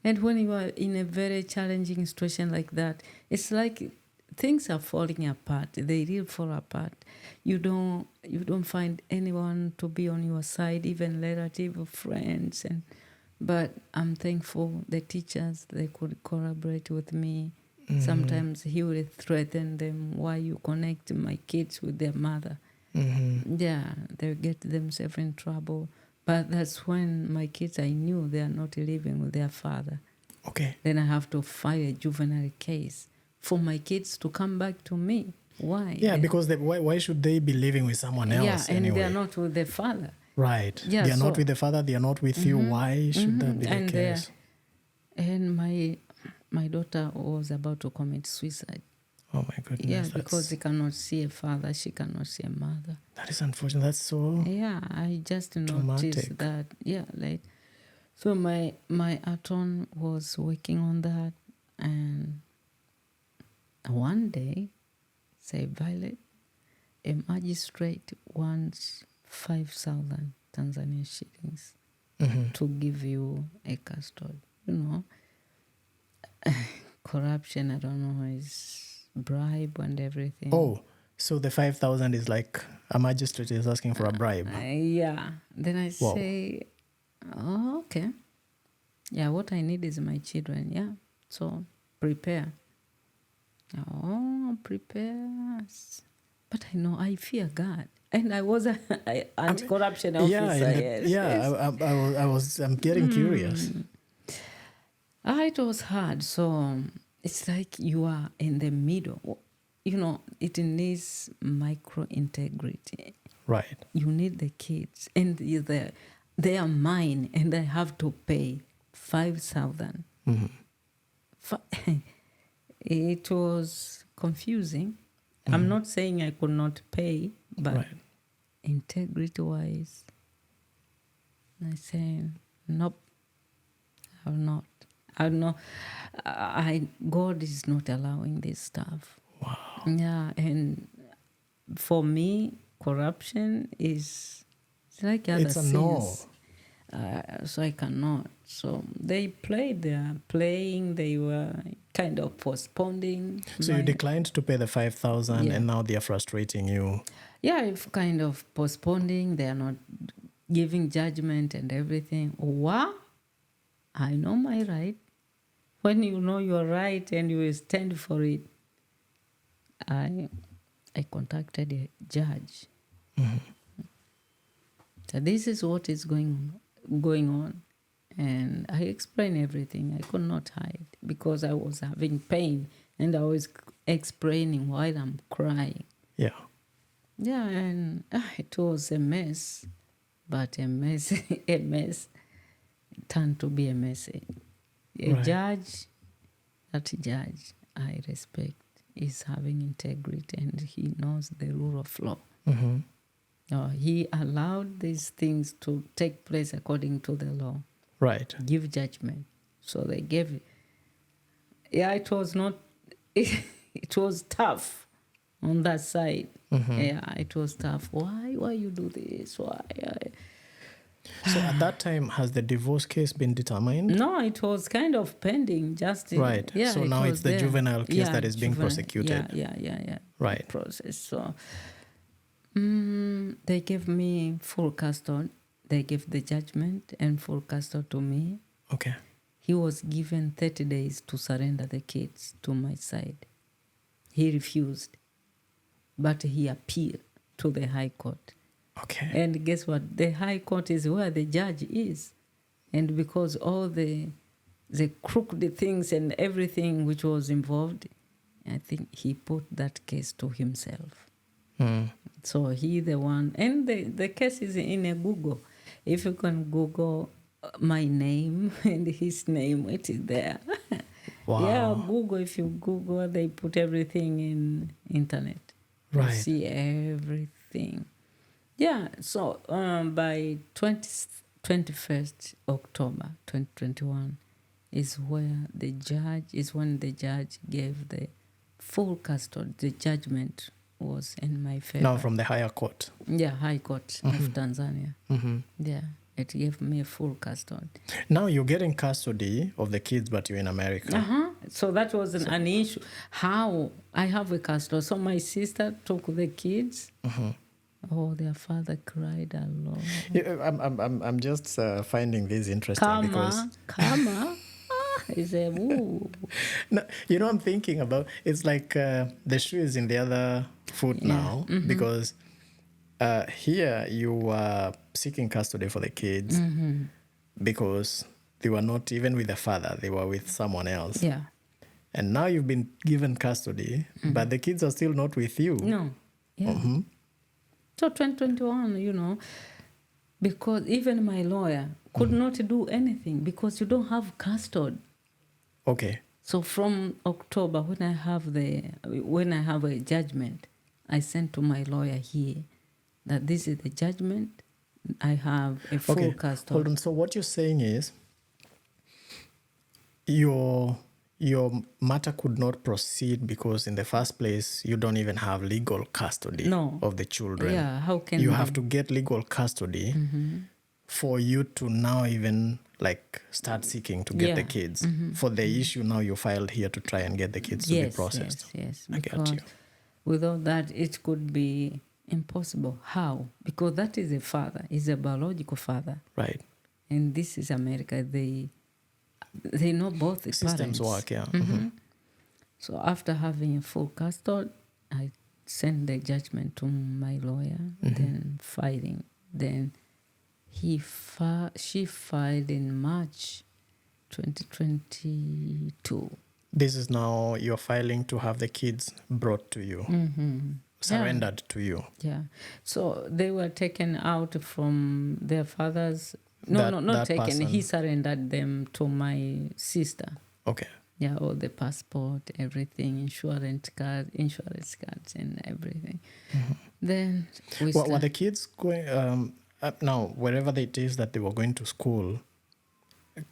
And when you are in a very challenging situation like that, it's like things are falling apart. They really fall apart. You don't find anyone to be on your side, even relative or friends. But I'm thankful the teachers, they could collaborate with me. Sometimes he would threaten them, why you connect my kids with their mother. Yeah, they get themselves in trouble. But that's when my kids, I knew they are not living with their father. Okay. Then I have to file a juvenile case for my kids to come back to me. Why? Yeah, because why should they be living with someone else? Yeah, and anyway? they are not with their father. Right. Yeah, they are not with the father. They are not with you. Why should that be the case? And my daughter was about to commit suicide. Oh my goodness. Yeah, because she cannot see a father, she cannot see a mother. That is unfortunate. That's so Yeah, I just traumatic. noticed that. Yeah, like so my attorney was working on that, and one day, say Violet, a magistrate wants 5,000 Tanzanian shillings to give you a custody. You know, corruption, I don't know, is bribe and everything. Oh, so the 5,000 is like a magistrate is asking for a bribe. Yeah. Then I say, oh, okay. Yeah, what I need is my children. Yeah. So prepare. Oh, prepare. But I know I fear God. And I was an anti-corruption officer. I'm getting curious. It was hard. So it's like you are in the middle. You know, it needs micro-integrity. Right. You need the kids. And they are mine. And I have to pay 5,000. It was confusing. I'm not saying I could not pay, but integrity-wise, I said, nope, I will not. I know God is not allowing this stuff. Wow. Yeah, and for me, corruption is like other It's a sins. no. So I cannot. So they played, they are playing, they were kind of postponing. So you declined to pay the 5,000 Yeah. and now they are frustrating you. Yeah, it's kind of postponing. They are not giving judgment and everything. What? I know my right. When you know your right and you stand for it, I contacted a judge. So this is what is going on. And I explained everything. I could not hide because I was having pain and I was explaining while I'm crying. Yeah. Yeah, and it was a mess, but a mess turned to be a message. That judge, I respect, is having integrity and he knows the rule of law. He allowed these things to take place according to the law. Right. Give judgment. So they gave it. Yeah, it was not, it was tough on that side. Yeah, it was tough. Why you do this? Why? So at that time, has the divorce case been determined? No, it was kind of pending. Just Right. yeah. So now it's the there. juvenile case that is being prosecuted. Yeah. Right. Process. So they gave me full custody. They gave the judgment and full custody to me. Okay. He was given 30 days to surrender the kids to my side. He refused, but he appealed to the High Court. Okay. And guess what? The High Court is where the judge is. And because all the crooked things and everything which was involved, I think he put that case to himself. So he the one, and the case is in a Google. If you can Google my name and his name, it is there. Wow. Yeah, Google, if you Google, they put everything in internet. Right. You see everything. Yeah, so by 21st October 2021 is when the judge gave the full custody. The judgment was in my favor. Now from the higher court. Yeah, High Court of Tanzania. Mm-hmm. Yeah, it gave me full custody. Now you're getting custody of the kids, but you're in America. So that was an issue. How I have a custody. So my sister took the kids. Oh, their father cried a lot. Yeah, I'm just finding this interesting because He said, ooh. no, you know, I'm thinking about it's like the shoe is in the other foot now because here you are seeking custody for the kids because they were not even with the father, they were with someone else. Yeah. And now you've been given custody, but the kids are still not with you. No. Yeah. So 2021, because even my lawyer could not do anything because you don't have custody. Okay. So from October, when I have a judgment, I sent to my lawyer here that this is the judgment. I have a full custody. Hold on. So what you're saying is your matter could not proceed because in the first place you don't even have legal custody of the children. Yeah, how can you have to get legal custody for you to now even like start seeking to get the kids for the issue now you filed here to try and get the kids to be processed. Yes. I get you. Without that, it could be impossible. How? Because that is a father, is a biological father. Right. And this is America. They know both the Systems parents. work, yeah. So after having a full custody, I sent the judgment to my lawyer, then filing. Then she filed in March 2022. This is now you're filing to have the kids brought to you, surrendered to you. Yeah. So they were taken out from their fathers. Not taken. Person. He surrendered them to my sister. Okay. Yeah, all the passport, everything, insurance cards, and everything. Then were the kids going now wherever it is that they were going to school?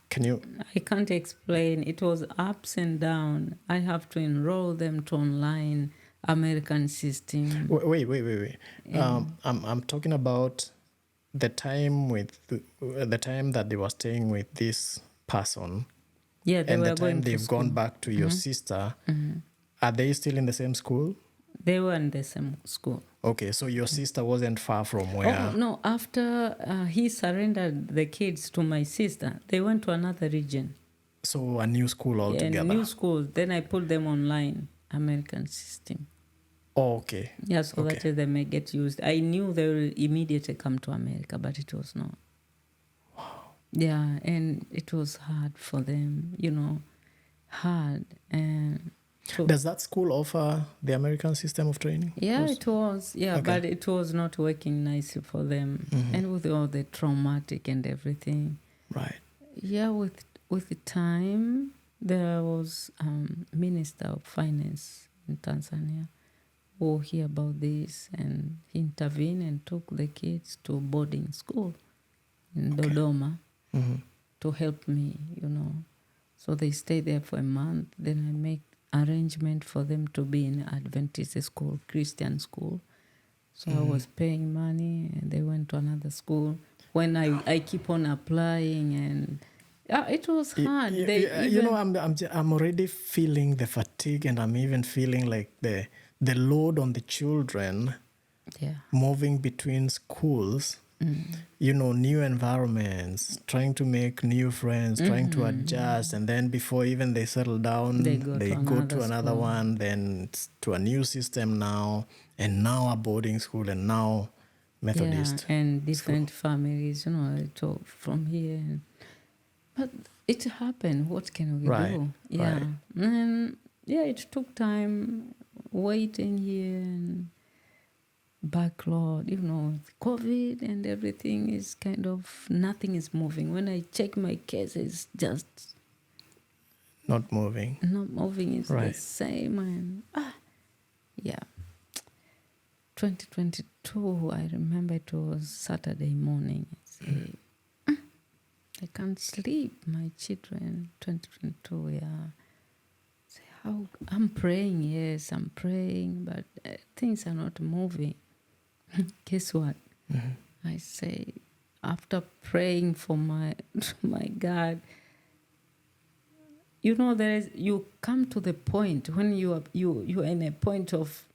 Can you? I can't explain. It was ups and down. I have to enroll them to online American system. Wait. I'm talking about the time that they were staying with this person. Yeah, they and were the time going to they've school. gone back to your sister. Are they still in the same school? They were in the same school. Okay, so your sister wasn't far from where? Oh, no, after he surrendered the kids to my sister, they went to another region. So a new school altogether? A new school. Then I put them online, American system. Oh, okay. Yeah, so that they may get used. I knew they will immediately come to America, but it was not. Wow. Yeah, and it was hard for them, hard. And so, does that school offer the American system of training? Yeah, it was. Yeah, okay. But it was not working nicely for them. And with all the traumatic and everything. Right. Yeah, with the time, there was Minister of Finance in Tanzania who heard about this, and he intervened and took the kids to boarding school in Dodoma to help me, So they stayed there for a month. Then I make arrangement for them to be in Adventist school, Christian school. So I was paying money, and they went to another school. when I keep on applying, and it was hard. I'm already feeling the fatigue, and I'm even feeling like the load on the children. Yeah. Moving between schools, new environments, trying to make new friends, trying to adjust, and then before even they settle down, They go go to another school. one, then to a new system now, and now a boarding school, and now Methodist. Yeah, and different families, from here. But it happened. What can we do? Yeah. Right. And it took time waiting here and backlog, COVID and everything is kind of, nothing is moving. When I check my case, it's just not moving. Not moving. It's the same. And 2022, I remember it was Saturday morning. I can't sleep. My children, 2022, how I'm praying, yes, I'm praying, but things are not moving. Guess what? I say, after praying for my God, you come to the point when you're in a point of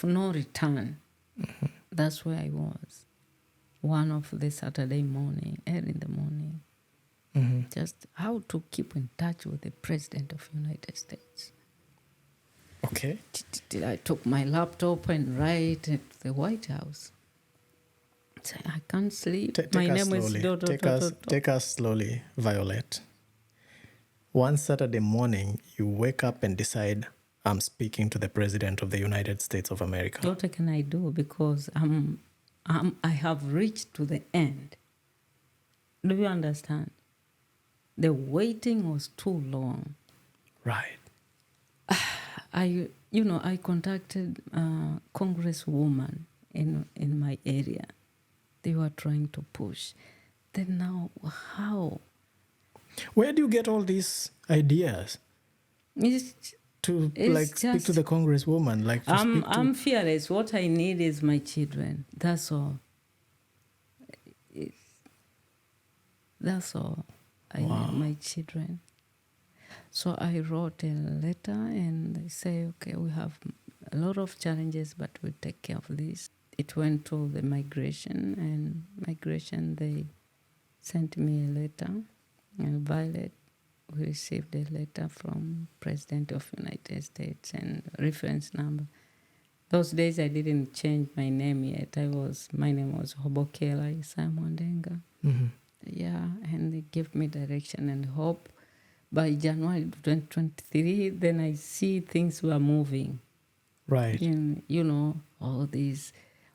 no return. That's where I was. One of the Saturday morning, early in the morning. Just how to keep in touch with the President of the United States. Okay. I took my laptop and write at the White House. I can't sleep. My name is Take us slowly, Violet. One Saturday morning, you wake up and decide, I'm speaking to the President of the United States of America. What can I do? Because I have reached to the end. Do you understand? The waiting was too long. Right. I contacted a congresswoman in my area. They were trying to push. Then now, how? Where do you get all these ideas? To speak to the congresswoman, I'm fearless. What I need is my children. That's all. That's all. I need my children. So I wrote a letter and they say, okay, we have a lot of challenges, but we'll take care of this. It went to the migration, they sent me a letter. And Violet, we received a letter from President of the United States and reference number. Those days I didn't change my name yet. My name was Hobokela Mwandenga. Yeah, and they gave me direction and hope. By January 2023, then I see things were moving. Right. All these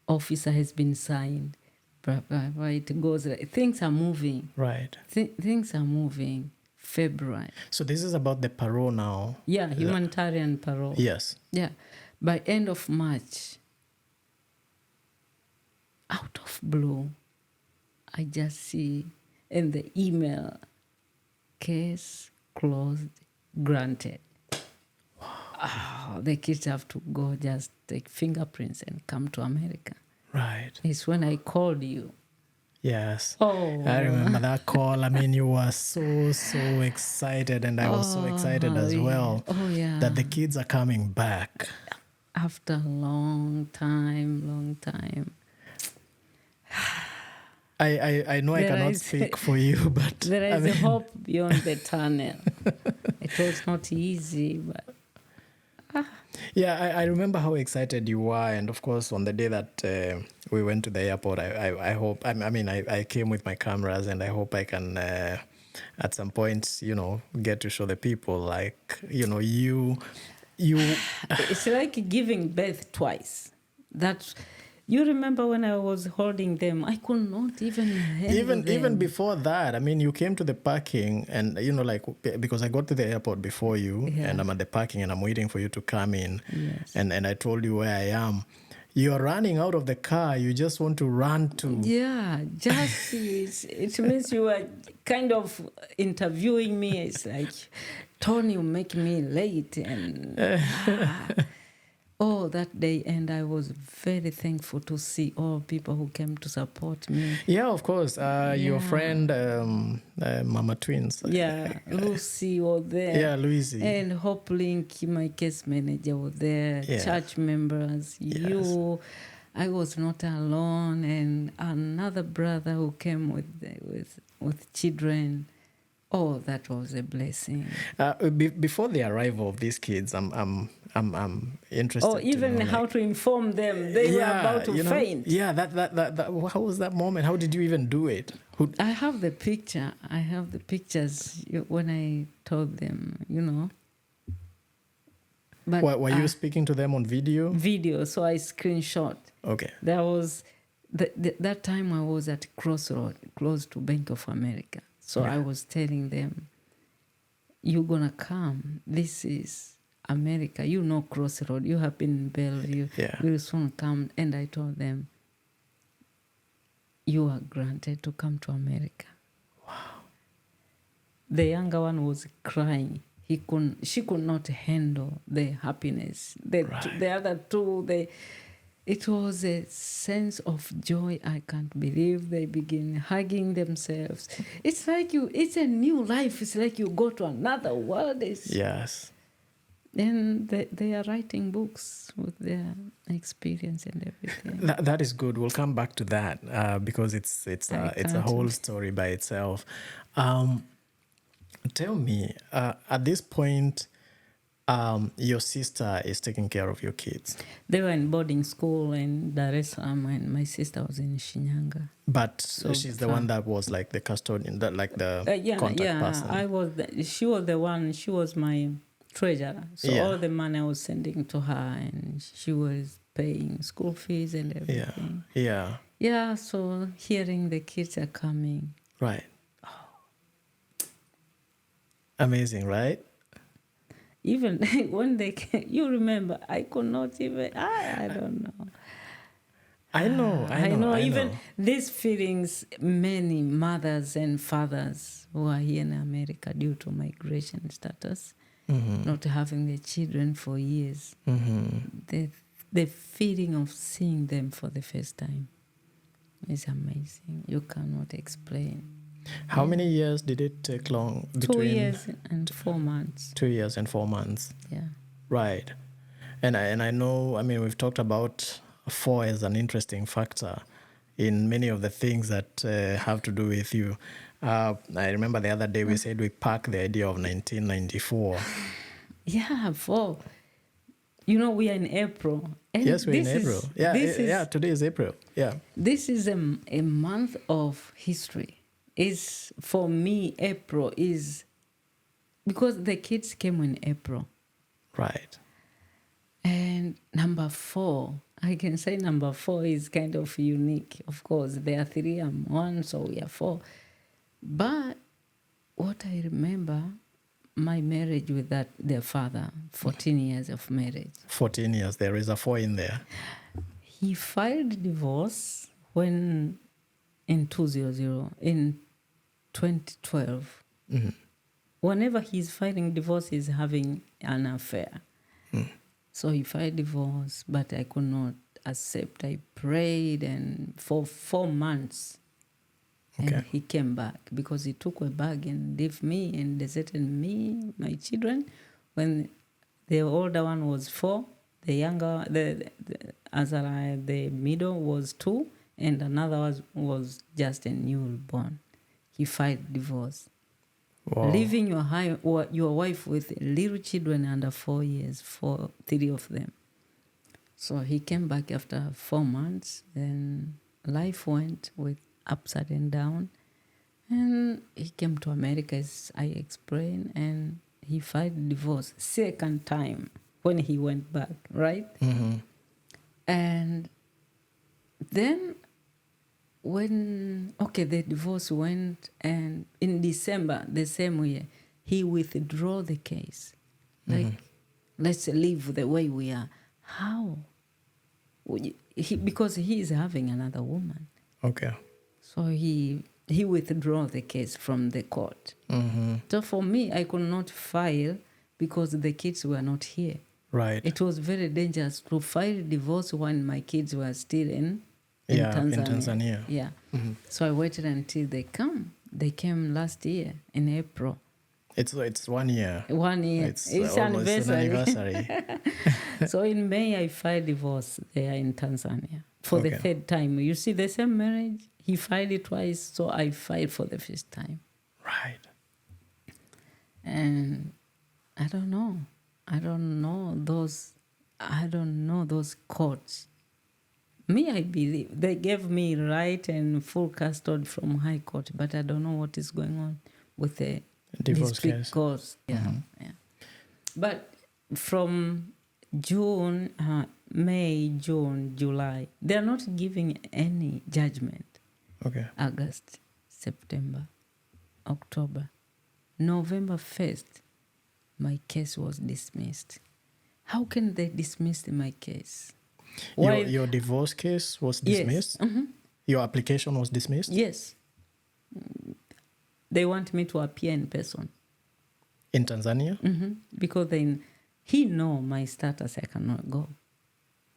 officer has been signed. It goes. Things are moving. Right. Things are moving. February. So this is about the parole now. Yeah, humanitarian parole. Yes. Yeah. By end of March, out of blue, I just see in the email, case closed, granted. Wow. The kids have to go just take fingerprints and come to America. Right. It's when I called you. Yes. Oh. I remember that call. I mean, you were so excited, and I was so excited as well. Oh, yeah. That the kids are coming back. After a long time. I know I cannot speak for you, but there is a hope beyond the tunnel. It was not easy, but yeah, I remember how excited you were, and of course on the day that we went to the airport, I hope. I came with my cameras, and I hope I can at some point, get to show the people, you. It's like giving birth twice. You remember when I was holding them, I could not even before that. I mean, you came to the parking, and because I got to the airport before you, and I'm at the parking, and I'm waiting for you to come in. Yes. And I told you where I am. You're running out of the car. You just want to run to. Yeah, just it means you were kind of interviewing me. It's like, Tony, you make me late, and Oh, that day, and I was very thankful to see all people who came to support me. Yeah, of course. Your Yeah. friend, Mama Twins. Yeah, Lucy was there. Yeah, Louise. And Hope Link, my case manager, was there. Yeah. Church members, you. I was not alone, and another brother who came with children. Oh, that was a blessing. Before the arrival of these kids, I'm interested. Oh, even to know, how to inform them. They were about to faint. Yeah, that. How was that moment? How did you even do it? I have the picture. I have the pictures when I told them, But Were you speaking to them on video? Video, so I screenshot. Okay. There was that time I was at Crossroad, close to Bank of America. So I was telling them, "You're gonna come. This is America. You know Crossroad. You have been in Bellevue. Yeah. You will soon come." And I told them, "You are granted to come to America." Wow. The younger one was crying. She could not handle the happiness. The other two, it was a sense of joy I can't believe. They begin hugging themselves. It's like it's a new life. It's like you go to another world. Yes. And they are writing books with their experience and everything. That is good. We'll come back to that because it's a whole story by itself. Tell me, at this point, your sister is taking care of your kids. They were in boarding school in Dar es Salaam, and my sister was in Shinyanga. But she's the one that was like the custodian, like the contact person. She was the one. She was my treasurer. So all the money I was sending to her, and she was paying school fees and everything. Yeah. Yeah. So hearing the kids are coming. Right. Amazing, right? Even when they came, you remember, I could not even, I don't know. I know. Even these feelings, many mothers and fathers who are here in America due to migration status, not having their children for years, the feeling of seeing them for the first time is amazing. You cannot explain. How many years did it take long? 2 years and 4 months. 2 years and 4 months. Yeah. Right. And I know, we've talked about 4 as an interesting factor in many of the things that have to do with you. I remember the other day we said we parked the idea of 1994. Yeah, 4. We are in April. And yes, we're in April. Today is April. Yeah. This is a month of history. For me, April is because the kids came in April. Right. And number 4, I can say number 4 is kind of unique. Of course, there are 3, I'm 1, so we are 4. But what I remember, my marriage with their father, 14 years of marriage. 14 years, there is a 4 in there. He filed divorce in 2012. Whenever he's filing divorce, he's having an affair. So he filed divorce, but I could not accept. I prayed, and for 4 months, and he came back because he took a bag and left me and deserted me, my children. When the older one was 4, the younger, the middle was 2, and another was just a newborn. He filed divorce. Wow. Leaving your wife with little children under 4 years, 3 of them. So he came back after 4 months, and life went with upside and down. And he came to America, as I explained, and he filed divorce 2nd time when he went back, right? And then the divorce went, and in December, the same year, he withdrew the case. Let's live the way we are. How? Because he is having another woman. Okay. So he withdrew the case from the court. So for me, I could not file because the kids were not here. Right. It was very dangerous to file divorce when my kids were still in Tanzania. In Tanzania. Yeah. So I waited until they come. They came last year in April. It's 1 year. 1 year. It's It's almost an anniversary. So in May, I filed divorce there in Tanzania for the third time. You see, the same marriage, he filed it twice, so I filed for the first time. Right. And I don't know those courts. Me, I believe they gave me right and full custody from High Court, but I don't know what is going on with the Divorce district case. courts. Yeah, yeah. But from June, May, June, July, they are not giving any judgment. Okay. August, September, October, November 1st, my case was dismissed. How can they dismiss my case? Your divorce case was dismissed? Yes. Your application was dismissed? Yes. They want me to appear in person. In Tanzania? Because he know my status, I cannot go.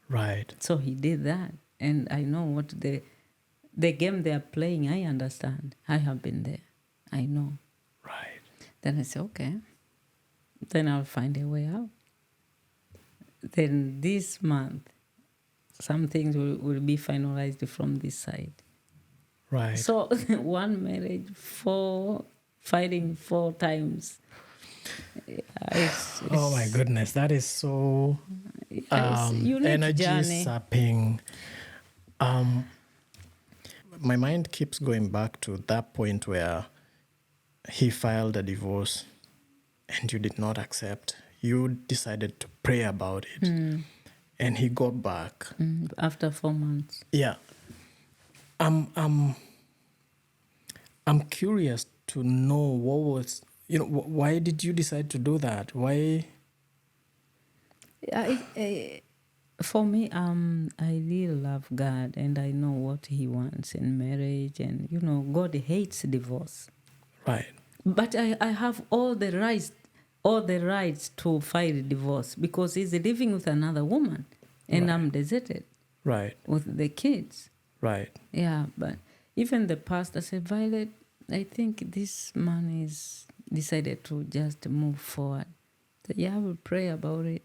Right. So he did that. And I know what the game they are playing, I understand. I have been there. I know. Right. Then I said, okay. Then I'll find a way out. Then this month, some things will be finalized from this side. Right. So one marriage, fighting 4 times. Oh my goodness, that is so energy journey. sapping. My mind keeps going back to that point where he filed a divorce and you did not accept. You decided to pray about it. And he got back. After 4 months. Yeah. I'm curious to know what was, why did you decide to do that? Why? For me, I really love God and I know what he wants in marriage. And, God hates divorce. Right. But I have all the rights to file divorce because he's living with another woman and I'm deserted. Right. With the kids. Right. Yeah, but even the pastor said, Violet, I think this man is decided to just move forward. So, yeah, I will pray about it.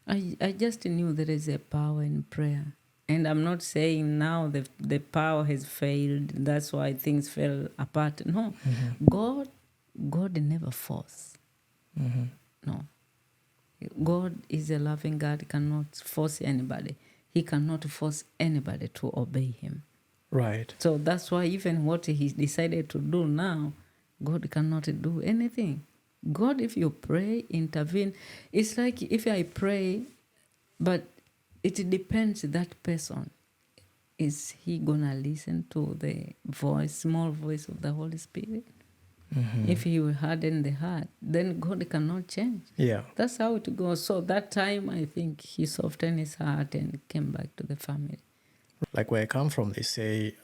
I just knew there is a power in prayer. And I'm not saying now the power has failed. That's why things fell apart. No. God never force. No. God is a loving God. He cannot force anybody. He cannot force anybody to obey him. Right. So that's why even what he decided to do now, God cannot do anything. God, if you pray, intervene. It's like if I pray, but it depends that person. Is he going to listen to the small voice of the Holy Spirit? If he will harden the heart, then God cannot change. Yeah. That's how it goes. So that time, I think he softened his heart and came back to the family. Like where I come from, they say,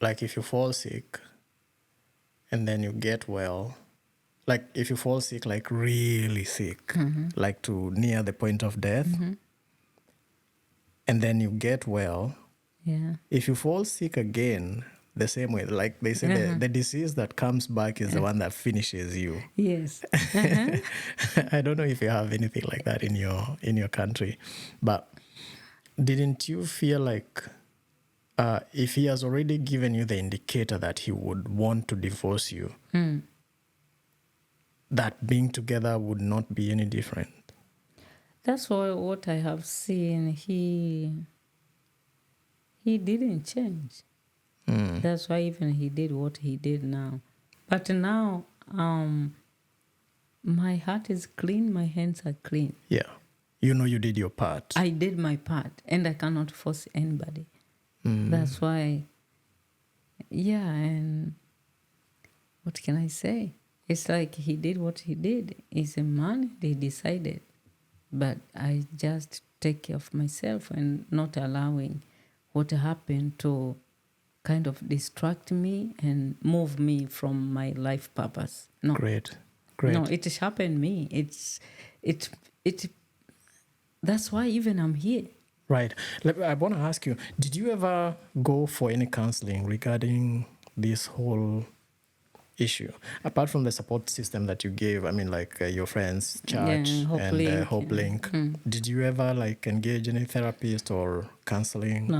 like if you fall sick and then you get well, like if you fall sick, like really sick, like to near the point of death, and then you get well, Yeah. if you fall sick again, the same way, like they say, the disease that comes back is the one that finishes you. Yes. I don't know if you have anything like that in your country, but didn't you feel like if he has already given you the indicator that he would want to divorce you, that being together would not be any different? That's what I have seen. He didn't change. That's why even he did what he did now. But now, my heart is clean, my hands are clean. Yeah. You did your part. I did my part, and I cannot force anybody. That's why, yeah, and what can I say? It's like he did what he did. He's a man, he decided. But I just take care of myself and not allowing what happened to kind of distract me and move me from my life purpose. No. Great. Great. No, it sharpened me. It that's why even I'm here. Right. I want to ask you, did you ever go for any counseling regarding this whole issue? Apart from the support system that you gave, I mean, like your friends, church, Hope and Link, Hope Link, did you ever like engage any therapist or counseling?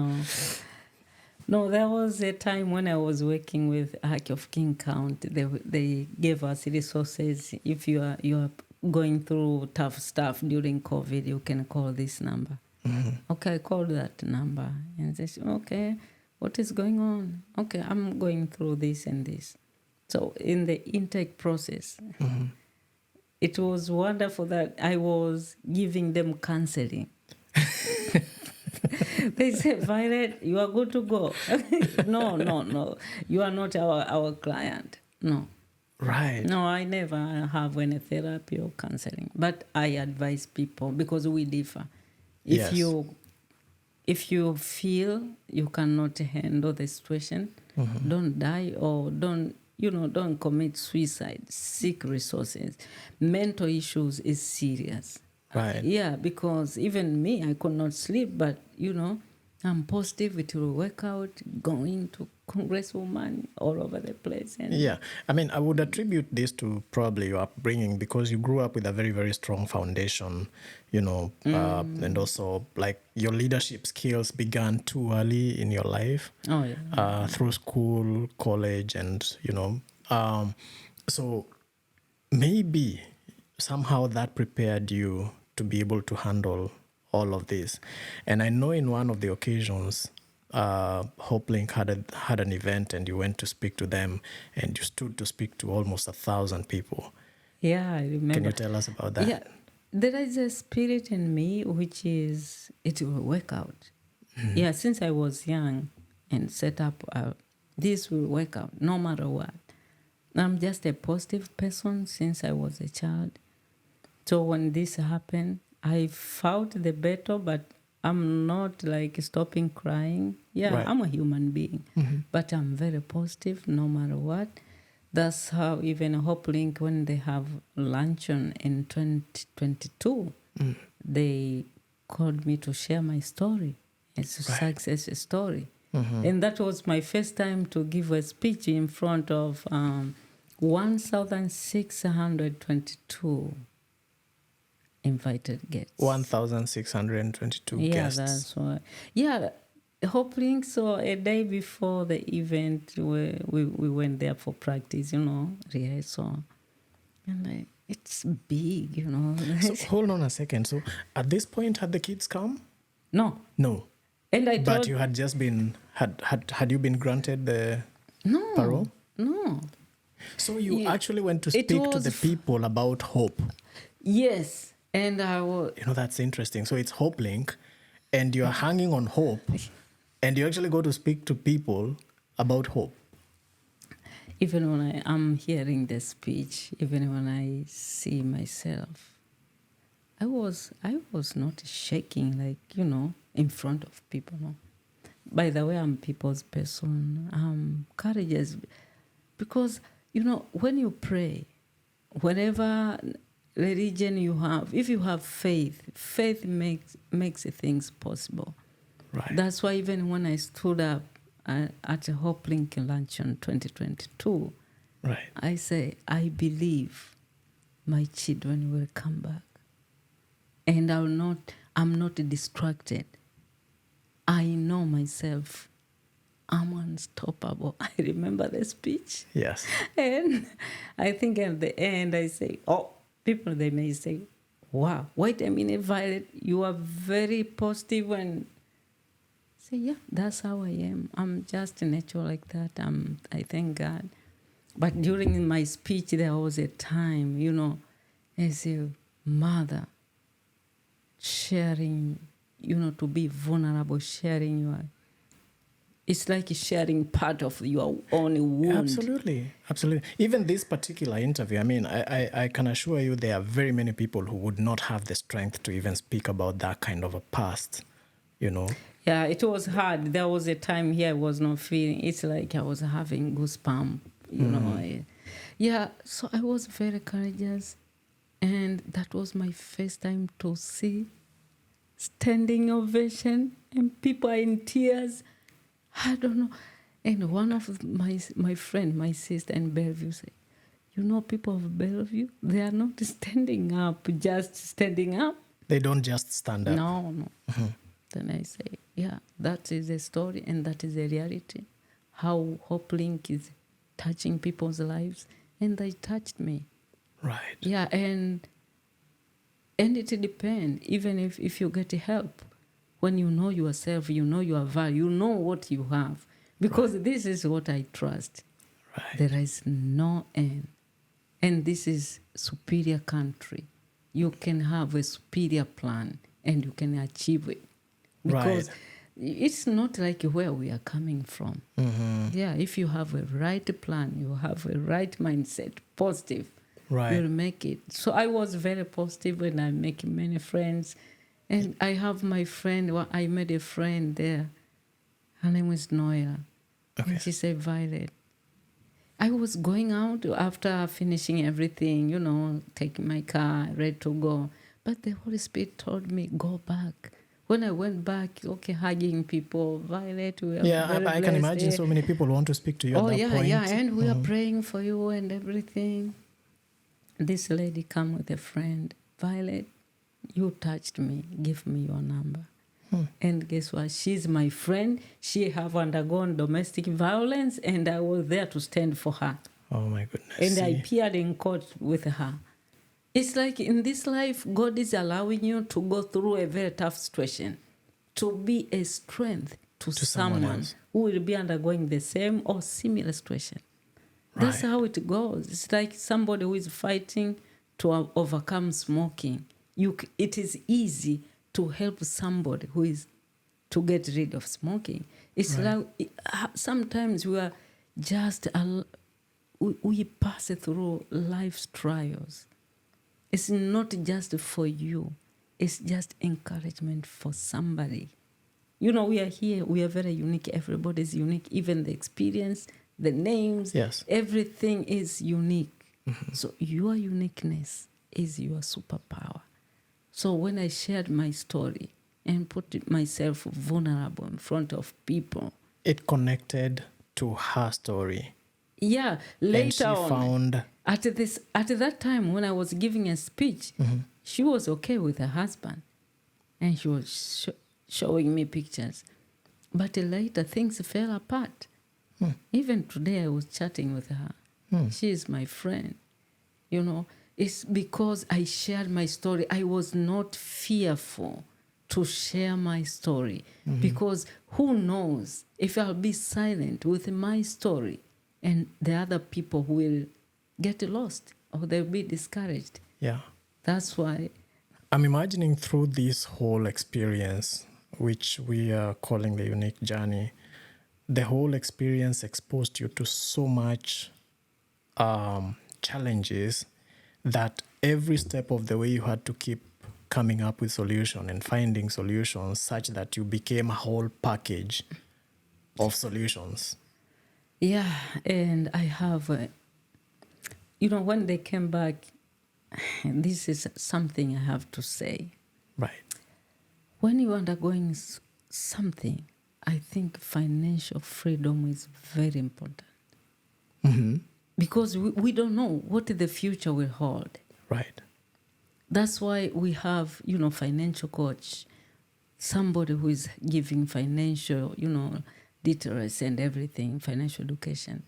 No, there was a time when I was working with Ark of King Count. They gave us resources. If you are going through tough stuff during COVID, you can call this number. Okay, I called that number and they said, okay, what is going on? Okay, I'm going through this and this. So in the intake process, it was wonderful that I was giving them counseling. They said, Violet, you are good to go. No. You are not our client. No. Right. No, I never have any therapy or counseling. But I advise people because we differ. If you feel you cannot handle the situation, don't die or don't commit suicide. Seek resources. Mental issues is serious. Right. Yeah, because even me, I could not sleep, but I'm positive it will work out, going to congresswoman all over the place. And yeah, I mean, I would attribute this to probably your upbringing because you grew up with a very, very strong foundation, and also like your leadership skills began too early in your life. Oh, yeah. Through school, college, and, so maybe somehow that prepared you to be able to handle all of this. And I know in one of the occasions, HopeLink had an event and you went to speak to them and you stood to speak to almost 1,000 people. Yeah, I remember. Can you tell us about that? Yeah, there is a spirit in me which is, it will work out. Yeah, since I was young and set up, this will work out no matter what. I'm just a positive person since I was a child. So when this happened, I fought the battle, but I'm not like stopping crying. Yeah, Right. I'm a human being, but I'm very positive no matter what. That's how even HopeLink, when they have luncheon in 2022, they called me to share my story. It's a success story. And that was my first time to give a speech in front of 1,622 invited guests. 1,622 guests. Yeah, that's why. Yeah, HopeLink, so a day before the event, we went there for practice, rehearsal. And it's big, So hold on a second. So at this point, had the kids come? No. And I But told, you had just been, had you been granted the parole? No. So you actually went to speak to the people about hope. Yes. And I was... That's interesting. So it's HopeLink, and you're hanging on hope, and you actually go to speak to people about hope. Even when I'm hearing the speech, even when I see myself, I was not shaking like, in front of people. No. By the way, I'm people's person. I'm courageous. Because, when you pray, whatever religion you have, if you have faith makes things possible. Right. That's why even when I stood up at a HopeLink luncheon 2022, right, I say, I believe my children will come back. And I'm not distracted. I know myself. I'm unstoppable. I remember the speech. Yes. And I think at the end I say, people, they may say, wow, wait a minute, Violet, you are very positive. And say, yeah, that's how I am. I'm just natural like that. I thank God. But during my speech, there was a time, as a mother, sharing, to be vulnerable, sharing it's like sharing part of your own wound. Absolutely. Even this particular interview, I mean, I can assure you there are very many people who would not have the strength to even speak about that kind of a past, Yeah, it was hard. There was a time here I was not feeling, it's like I was having goosebumps, Yeah, so I was very courageous, and that was my first time to see standing ovation, and people are in tears. I don't know. And one of my friend, my sister in Bellevue said, you know, people of Bellevue, they are not standing up, just standing up. They don't just stand up. No. Then I say, yeah, that is a story and that is a reality. How HopeLink is touching people's lives, and they touched me. Right. Yeah, and it depends. Even if you get help, when you know yourself, you know your value, you know what you have. Because this is what I trust. Right. There is no end. And this is superior country. You can have a superior plan and you can achieve it. Because it's not like where we are coming from. Yeah, if you have a right plan, you have a right mindset, positive, you'll make it. So I was very positive and I make many friends. And I have my friend, I made a friend there. Her name was Noya. Okay. And she said, Violet, I was going out after finishing everything, you know, taking my car, ready to go. But the Holy Spirit told me, go back. When I went back, okay, hugging people, Violet, we are very I can imagine so many people want to speak to you at that point. Yeah, and we are praying for you and everything. This lady come with a friend, Violet, you touched me, give me your number. And guess what? She's my friend. She have undergone domestic violence, and I was there to stand for her. Oh, my goodness. And I appeared in court with her. It's like in this life, God is allowing you to go through a very tough situation to be a strength to someone who will be undergoing the same or similar situation. That's how it goes. It's like somebody who is fighting to overcome smoking. It is easy to help somebody who is to get rid of smoking. It's like sometimes we are just, we pass through life's trials. It's not just for you. It's just encouragement for somebody. You know, we are here. We are very unique. Everybody's unique. Even the experience, the names, everything is unique. So your uniqueness is your superpower. So when I shared my story and put myself vulnerable in front of people, it connected to her story. Yeah, later and she found at that time when I was giving a speech, she was okay with her husband, and she was showing me pictures. But later things fell apart. Even today I was chatting with her. She is my friend. You know, it's because I shared my story. I was not fearful to share my story because who knows if I'll be silent with my story and the other people will get lost or they'll be discouraged. Yeah. That's why. I'm imagining through this whole experience, which we are calling the unique journey, the whole experience exposed you to so much challenges that every step of the way you had to keep coming up with solution and finding solutions such that you became a whole package of solutions. Yeah, and I have, when they came back, this is something I have to say. Right. When you're undergoing something, I think financial freedom is very important. Because we don't know what the future will hold. Right. That's why we have, financial coach, somebody who is giving financial, literacy and everything, financial education.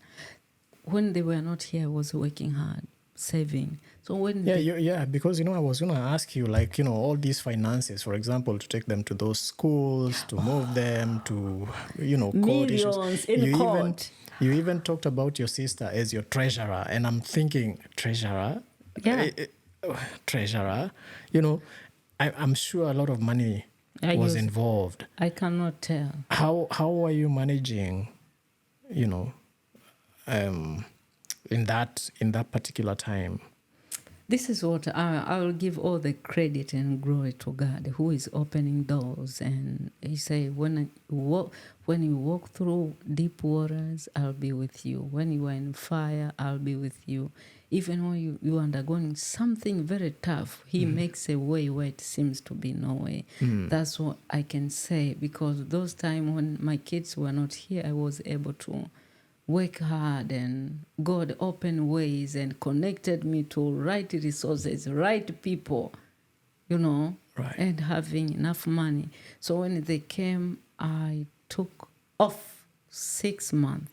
When they were not here, I was working hard, saving. So when because I was going to ask you, all these finances, for example, to take them to those schools, to move them to, court millions issues. in court. You even talked about your sister as your treasurer, and I'm thinking, treasurer? Yeah. Treasurer? I'm sure a lot of money was involved. I cannot tell. How are you managing, in that particular time? This is what I will give all the credit and glory to God, who is opening doors. And He say, when you walk through deep waters, I'll be with you. When you are in fire, I'll be with you. Even when you undergoing something very tough, He makes a way where it seems to be no way. That's what I can say, because those times when my kids were not here, I was able to work hard, and God opened ways and connected me to right resources, right people, Right. and having enough money. So when they came, I took off 6 months,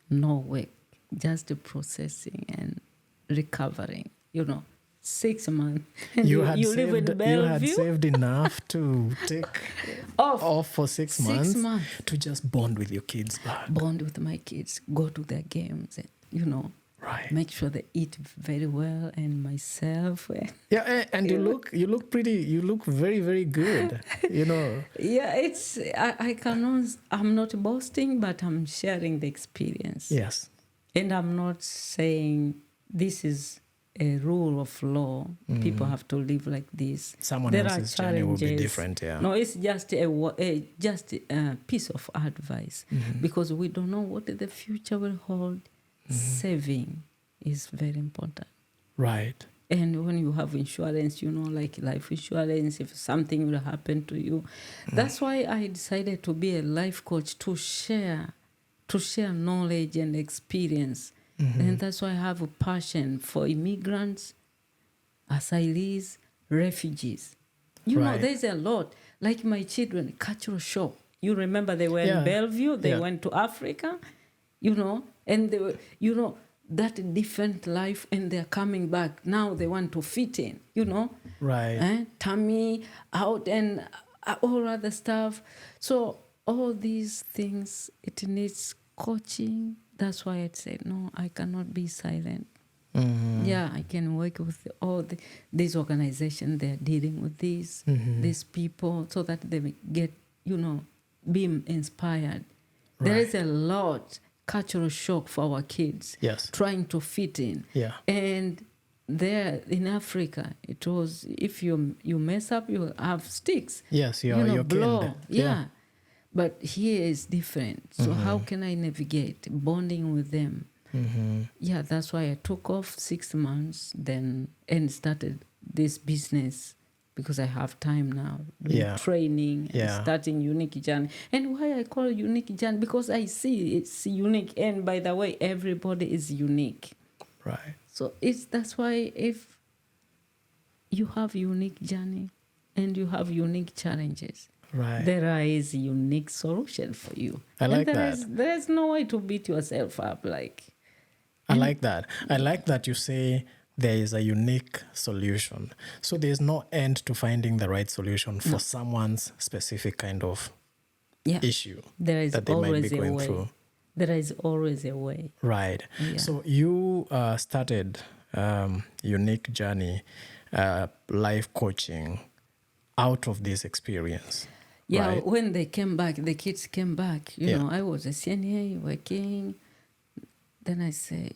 no work, just processing and recovering, 6 months. And You had live in saved. You had Bellevue? saved enough to take off for 6 6 months, months. to just bond with your kids back. Bond with my kids, go to their games, and, Right. make sure they eat very well, and myself. Yeah, and you look pretty. You look very, very good. Yeah, I cannot. I'm not boasting, but I'm sharing the experience. Yes. And I'm not saying this is a rule of law. People have to live like this. Someone There else's are journey will be challenges. different. Yeah. No, it's just a piece of advice, because we don't know what the future will hold. Saving is very important. Right. And when you have insurance, like life insurance, if something will happen to you. That's why I decided to be a life coach, to share knowledge and experience. And that's why I have a passion for immigrants, asylees, refugees. Right. There's a lot. Like my children, cultural shock. You remember they were Yeah. in Bellevue, they Yeah. went to Africa, and they were, that different life, and they're coming back. Now they want to fit in, Right. tummy out and all other stuff. So all these things, it needs coaching. That's why I said, no, I cannot be silent. Yeah, I can work with all these organizations. They're dealing with these people, so that they get, be inspired. There is a lot cultural shock for our kids. Yes. Trying to fit in. Yeah. And there in Africa, it was, if you mess up, you have sticks. Yes, you're blow. killed. Yeah. But here is different. So how can I navigate bonding with them? Yeah, that's why I took off 6 months then and started this business, because I have time now doing training and starting Unique Journey. And why I call it Unique Journey, because I see it's unique. And by the way, everybody is unique. Right. So that's why if you have unique journey and you have unique challenges, Right. there is a unique solution for you. I like and that. There's no way to beat yourself up. I like that. I like that you say there is a unique solution. So there's no end to finding the right solution for someone's specific kind of issue there is that they might be always a going way. through. There is always a way. Right. Yeah. So you started Unique Journey life coaching out of this experience. Yeah, right? when they came back, the kids came back. I was a senior working. Then I say,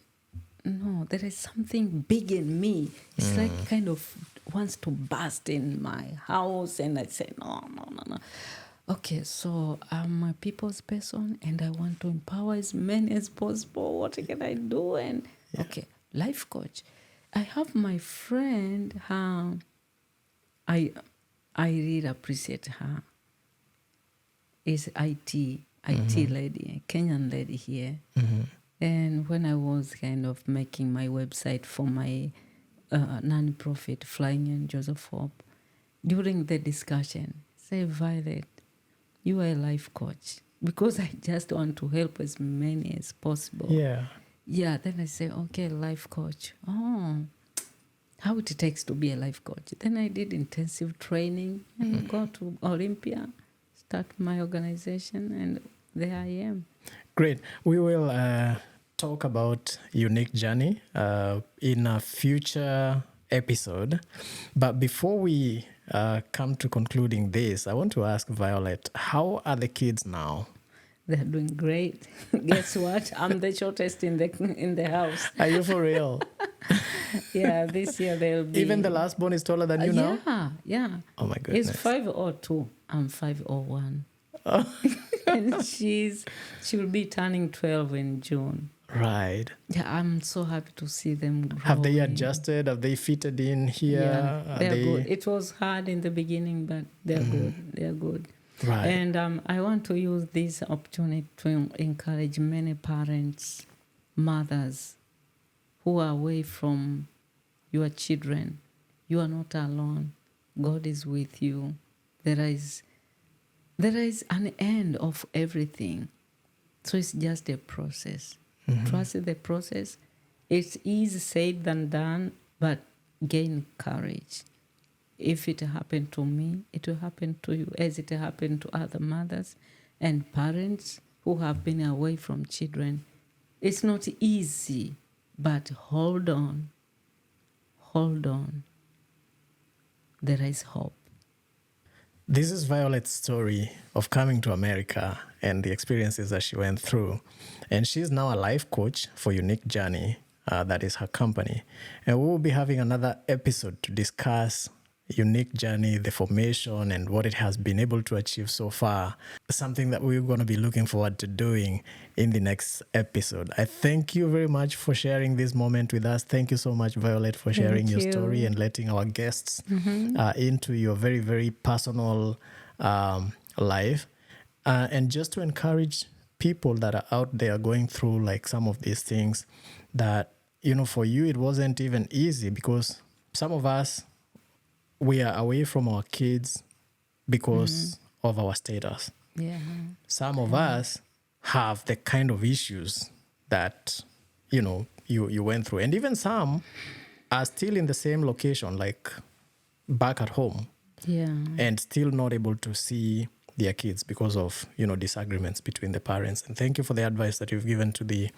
no, there is something big in me. It's like kind of wants to burst in my house. And I say, no. Okay, so I'm a people's person and I want to empower as many as possible. What can I do? And okay, life coach. I have my friend, I really appreciate her. Is IT lady, a Kenyan lady here. And when I was kind of making my website for my non-profit, Flying in Joseph Hope, during the discussion, say, Violet, you are a life coach, because I just want to help as many as possible. Yeah, then I say, okay, life coach. Oh, how it takes to be a life coach. Then I did intensive training and go to Olympia, start my organization, and there I am. Great. We will talk about Unique Journey in a future episode. But before we come to concluding this, I want to ask Violet, how are the kids now? They're doing great. Guess what? I'm the shortest in the house. Are you for real? Yeah, this year they'll be. Even the last born is taller than you now? Yeah. Oh my goodness. He's 5'02". I'm 5'01". Oh. And she will be turning 12 in June. Right. Yeah, I'm so happy to see them growing. Have they adjusted? Have they fitted in here? Yeah, they're good. It was hard in the beginning, but they're good. They're good. Right. And I want to use this opportunity to encourage many parents, mothers, who are away from your children. You are not alone. God is with you. There is an end of everything. So it's just a process. Trust the process. It's easier said than done, but gain courage. If it happened to me, it will happen to you, as it happened to other mothers and parents who have been away from children. It's not easy, but hold on. Hold on. There is hope. This is Violet's story of coming to America and the experiences that she went through. And she's now a life coach for Unique Journey. That is her company. And we will be having another episode to discuss Unique Journey, the formation, and what it has been able to achieve so far. Something that we're going to be looking forward to doing in the next episode. I thank you very much for sharing this moment with us. Thank you so much, Violet, for sharing your story and letting our guests into your very, very personal life. And just to encourage people that are out there going through like some of these things that, you know, for you, it wasn't even easy because some of us, we are away from our kids because of our status. Yeah. Some of us have the kind of issues that, you know, you went through. And even some are still in the same location, like back at home. Yeah. And still not able to see their kids because of, you know, disagreements between the parents. And thank you for the advice that you've given to the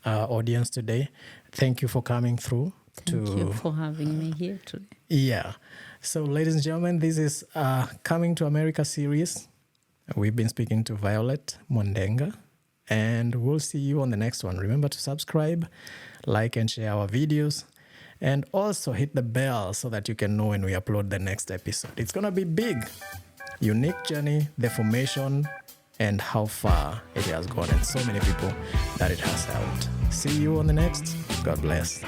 audience today. Thank you for coming through. Thank you for having me here today. Yeah. So, ladies and gentlemen, this is Coming to America series. We've been speaking to Violet Mwandenga, and we'll see you on the next one. Remember to subscribe, like, and share our videos, and also hit the bell so that you can know when we upload the next episode. It's going to be big. Unique journey, the formation, and how far it has gone, and so many people that it has helped. See you on the next. God bless.